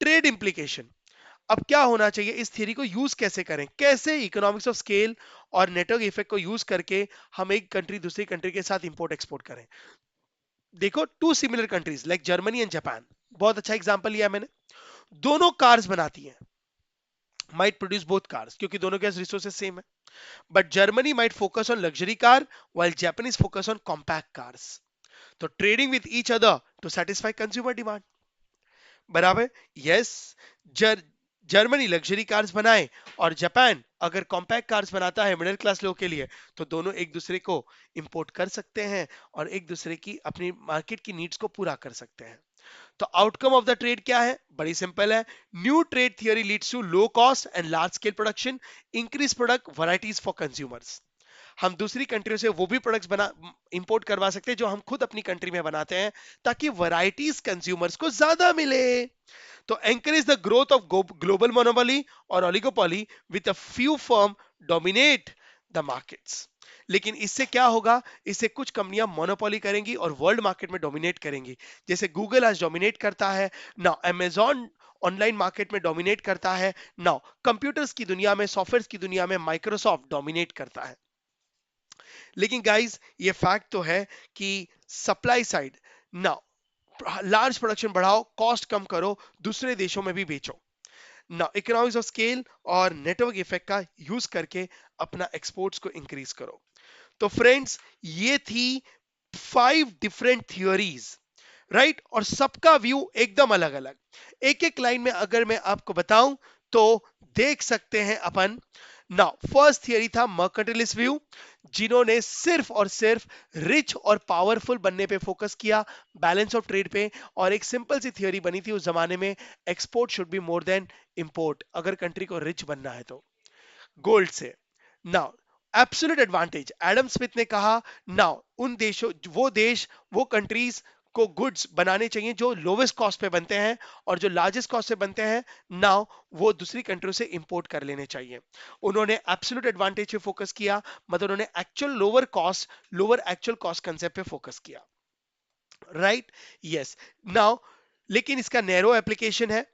Trade implication. अब क्या होना चाहिए? इस थ्योरी को यूज कैसे करें? कैसे इकोनॉमिक्स ऑफ स्केल और नेटवर्क इफेक्ट को यूज करके हम एक कंट्री दूसरी कंट्री के साथ इंपोर्ट एक्सपोर्ट करें? देखो, two similar countries like Germany and Japan, बहुत अच्छा एग्जांपल लिया मैंने। दोनों कार्स बनाती हैं, माइट प्रोड्यूस बोथ कार्स, क्योंकि दोनों के रिसोर्सेज सेम है। But Germany might focus on luxury car while Japanese focus on compact cars. तो trading with each other to satisfy consumer demand. बराबर, यस। जर जर्मनी लग्जरी कार्स बनाए और Japan अगर कॉम्पैक्ट कार्स बनाता है मिडिल क्लास लोगों के लिए, तो दोनों एक दूसरे को इंपोर्ट कर सकते हैं और एक दूसरे की अपनी मार्केट की नीड्स को पूरा कर सकते हैं। तो आउटकम ऑफ द ट्रेड क्या है? बड़ी सिंपल है। New trade theory leads to low cost and large scale production, increase product varieties for consumers. हम दूसरी कंट्रियों से वो भी प्रोडक्ट्स बना इंपोर्ट करवा सकते हैं जो हम खुद अपनी कंट्री में बनाते हैं, ताकि वैरायटीज कंज्यूमर्स को ज्यादा मिले। तो encourage the growth of global monopoly or oligopoly with a few firm dominate the markets। लेकिन इससे क्या होगा? इससे कुछ कंपनियां मोनोपोली करेंगी और वर्ल्ड मार्केट में डोमिनेट करेंगी। जैसे गूगल आज डोमिनेट करता है ना, अमेजॉन ऑनलाइन मार्केट में डोमिनेट करता है ना, कंप्यूटर्स की दुनिया में, सॉफ्टवेयर की दुनिया में माइक्रोसॉफ्ट डोमिनेट करता है। लेकिन गाइस, ये फैक्ट तो है कि सप्लाई साइड ना, लार्ज प्रोडक्शन बढ़ाओ, कॉस्ट कम करो, दूसरे देशों में भी बेचो ना। इकोनॉमिक्स ऑफ स्केल और नेटवर्क इफेक्ट का यूज करके अपना एक्सपोर्ट्स को इंक्रीज करो। तो फ्रेंड्स, ये थी 5 डिफरेंट थियोरीज, राइट? और सबका व्यू एकदम अलग अलग। एक एक लाइन में अगर मैं आपको बताऊं तो देख सकते हैं अपन ना। फर्स्ट थियरी था मर्केंटाइलिस्ट व्यू, जिन्होंने सिर्फ और सिर्फ रिच और पावरफुल बनने पे फोकस किया, बैलेंस ऑफ ट्रेड पे। और एक सिंपल सी थियोरी बनी थी उस जमाने में, export should be more than import, अगर कंट्री को रिच बनना है तो, गोल्ड से। Now absolute advantage, Adam Smith ने कहा, नाउ उन देशों, वो देश, वो कंट्रीज को गुड्स बनाने चाहिए जो लोवेस्ट कॉस्ट पे बनते हैं, और जो लार्जेस्ट कॉस्ट से बनते हैं नाउ वो दूसरी कंट्रियों से इंपोर्ट कर लेने चाहिए। उन्होंने एब्सोल्यूट एडवांटेज पे फोकस किया, मतलब उन्होंने actual lower cost, lower actual cost concept पे फोकस किया, राइट? यस। नाउ लेकिन इसका नैरो एप्लीकेशन है।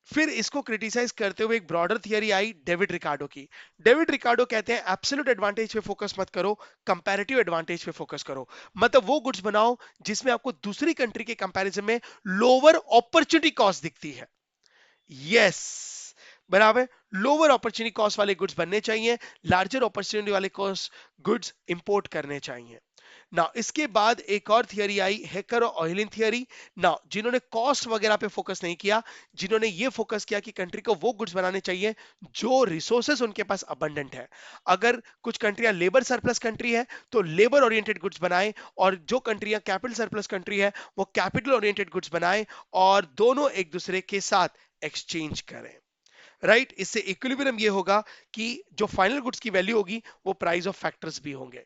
फिर इसको क्रिटिसाइज करते हुए एक ब्रॉडर थियरी आई डेविड रिकार्डो की। डेविड रिकार्डो कहते हैं एब्सोल्यूट एडवांटेज पे फोकस मत करो, कंपैरेटिव एडवांटेज पे फोकस करो। मतलब वो गुड्स बनाओ जिसमें आपको दूसरी कंट्री के कंपैरिजन में लोअर अपॉर्चुनिटी कॉस्ट दिखती है। यस, बराबर। लोअर अपॉर्चुनिटी कॉस्ट वाले गुड्स बनने चाहिए, लार्जर अपॉर्चुनिटी वाले कॉस्ट गुड्स इंपोर्ट करने चाहिए। ना इसके बाद एक और थियरी आई, हेकर और ऑयलिन थियरी। ना जिन्होंने कॉस्ट वगैरह पे फोकस नहीं किया, जिन्होंने ये फोकस किया कि कंट्री को वो गुड्स बनाने चाहिए जो रिसोर्सेस उनके पास अबंडेंट है। अगर कुछ कंट्रियां लेबर सरप्लस कंट्री है तो लेबर ओरिएंटेड गुड्स बनाएं, और जो कंट्रियां कैपिटल सरप्लस कंट्री है वो कैपिटल ओरिएंटेड गुड्स बनाएं, और दोनों एक दूसरे के साथ एक्सचेंज करें, राइट? इससे इक्विलिब्रियम ये होगा कि जो फाइनल गुड्स की वैल्यू होगी वो प्राइस ऑफ फैक्टर्स भी होंगे।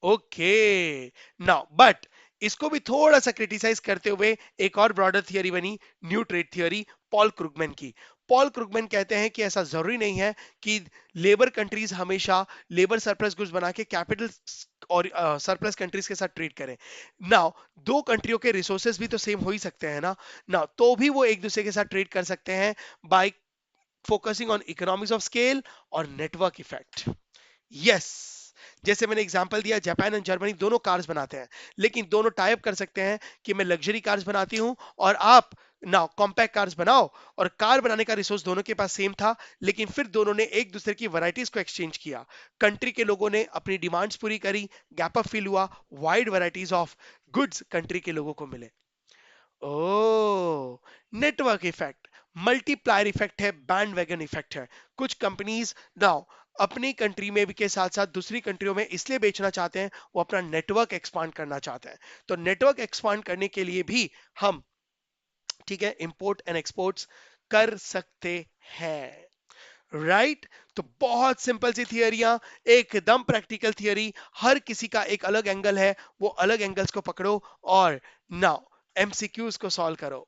ओके, नाउ बट इसको भी थोड़ा सा क्रिटिसाइज करते हुए एक और ब्रॉडर थियरी बनी, new trade theory, Paul Krugman की। पॉल क्रुगमैन कहते हैं कि ऐसा जरूरी नहीं है कि लेबर कंट्रीज हमेशा लेबर सरप्लस गुड्स बना के कैपिटल और सरप्लस कंट्रीज के साथ ट्रेड करें। नाउ दो कंट्रियों के रिसोर्सेज भी तो सेम हो ही सकते हैं ना, ना तो भी वो एक दूसरे के साथ ट्रेड कर सकते हैं bye focusing on economics of scale और नेटवर्क इफेक्ट। यस, जैसे मैंने एग्जांपल दिया, जापान और जर्मनी दोनों कार्स बनाते हैं, लेकिन दोनों टाइप कर सकते हैं कि मैं लग्जरी कार्स बनाती हूं और आप ना कॉम्पैक्ट कार्स बनाओ। और कार बनाने का रिसोर्स दोनों के पास सेम था, लेकिन फिर दोनों ने एक दूसरे की वैरायटीज को एक्सचेंज किया। कंट्री के लोगों ने अपनी डिमांड्स पूरी करी, गैप अप फिल हुआ, wide varieties of goods country के लोगों को मिले। ओ, नेटवर्क इफेक्ट, मल्टीप्लायर इफेक्ट है, बैंड वैगन इफेक्ट है। कुछ कंपनीज नाउ अपनी कंट्री में भी के साथ साथ दूसरी कंट्रियों में इसलिए बेचना चाहते हैं, वो अपना नेटवर्क एक्सपांड करना चाहते हैं। तो नेटवर्क एक्सपांड करने के लिए भी हम, ठीक है, इंपोर्ट एंड एक्सपोर्ट्स कर सकते हैं, राइट? तो बहुत सिंपल सी थियरियां, एकदम प्रैक्टिकल थियरी, हर किसी का एक अलग एंगल है, वो अलग एंगल्स को पकड़ो और नाउ एमसीक्यूज को सॉल्व करो।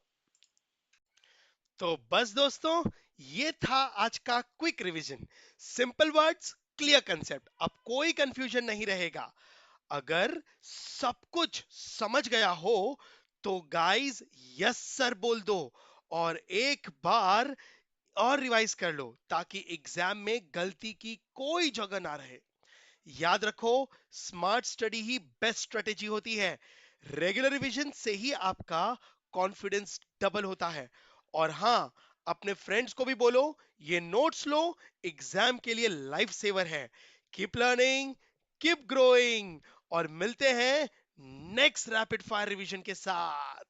तो बस दोस्तों, ये था आज का quick revision, simple words, clear concept, अब कोई कंफ्यूजन नहीं रहेगा। अगर सब कुछ समझ गया हो तो गाइस यस सर बोल दो, और एक बार और रिवाइज कर लो ताकि एग्जाम में गलती की कोई जगह ना रहे। याद रखो, स्मार्ट स्टडी ही बेस्ट स्ट्रेटेजी होती है। रेगुलर रिवीजन से ही आपका कॉन्फिडेंस डबल होता है। और हां, अपने फ्रेंड्स को भी बोलो ये नोट्स लो, एग्जाम के लिए लाइफ सेवर है। कीप लर्निंग, कीप ग्रोइंग, और मिलते हैं नेक्स्ट रैपिड फायर रिवीजन के साथ।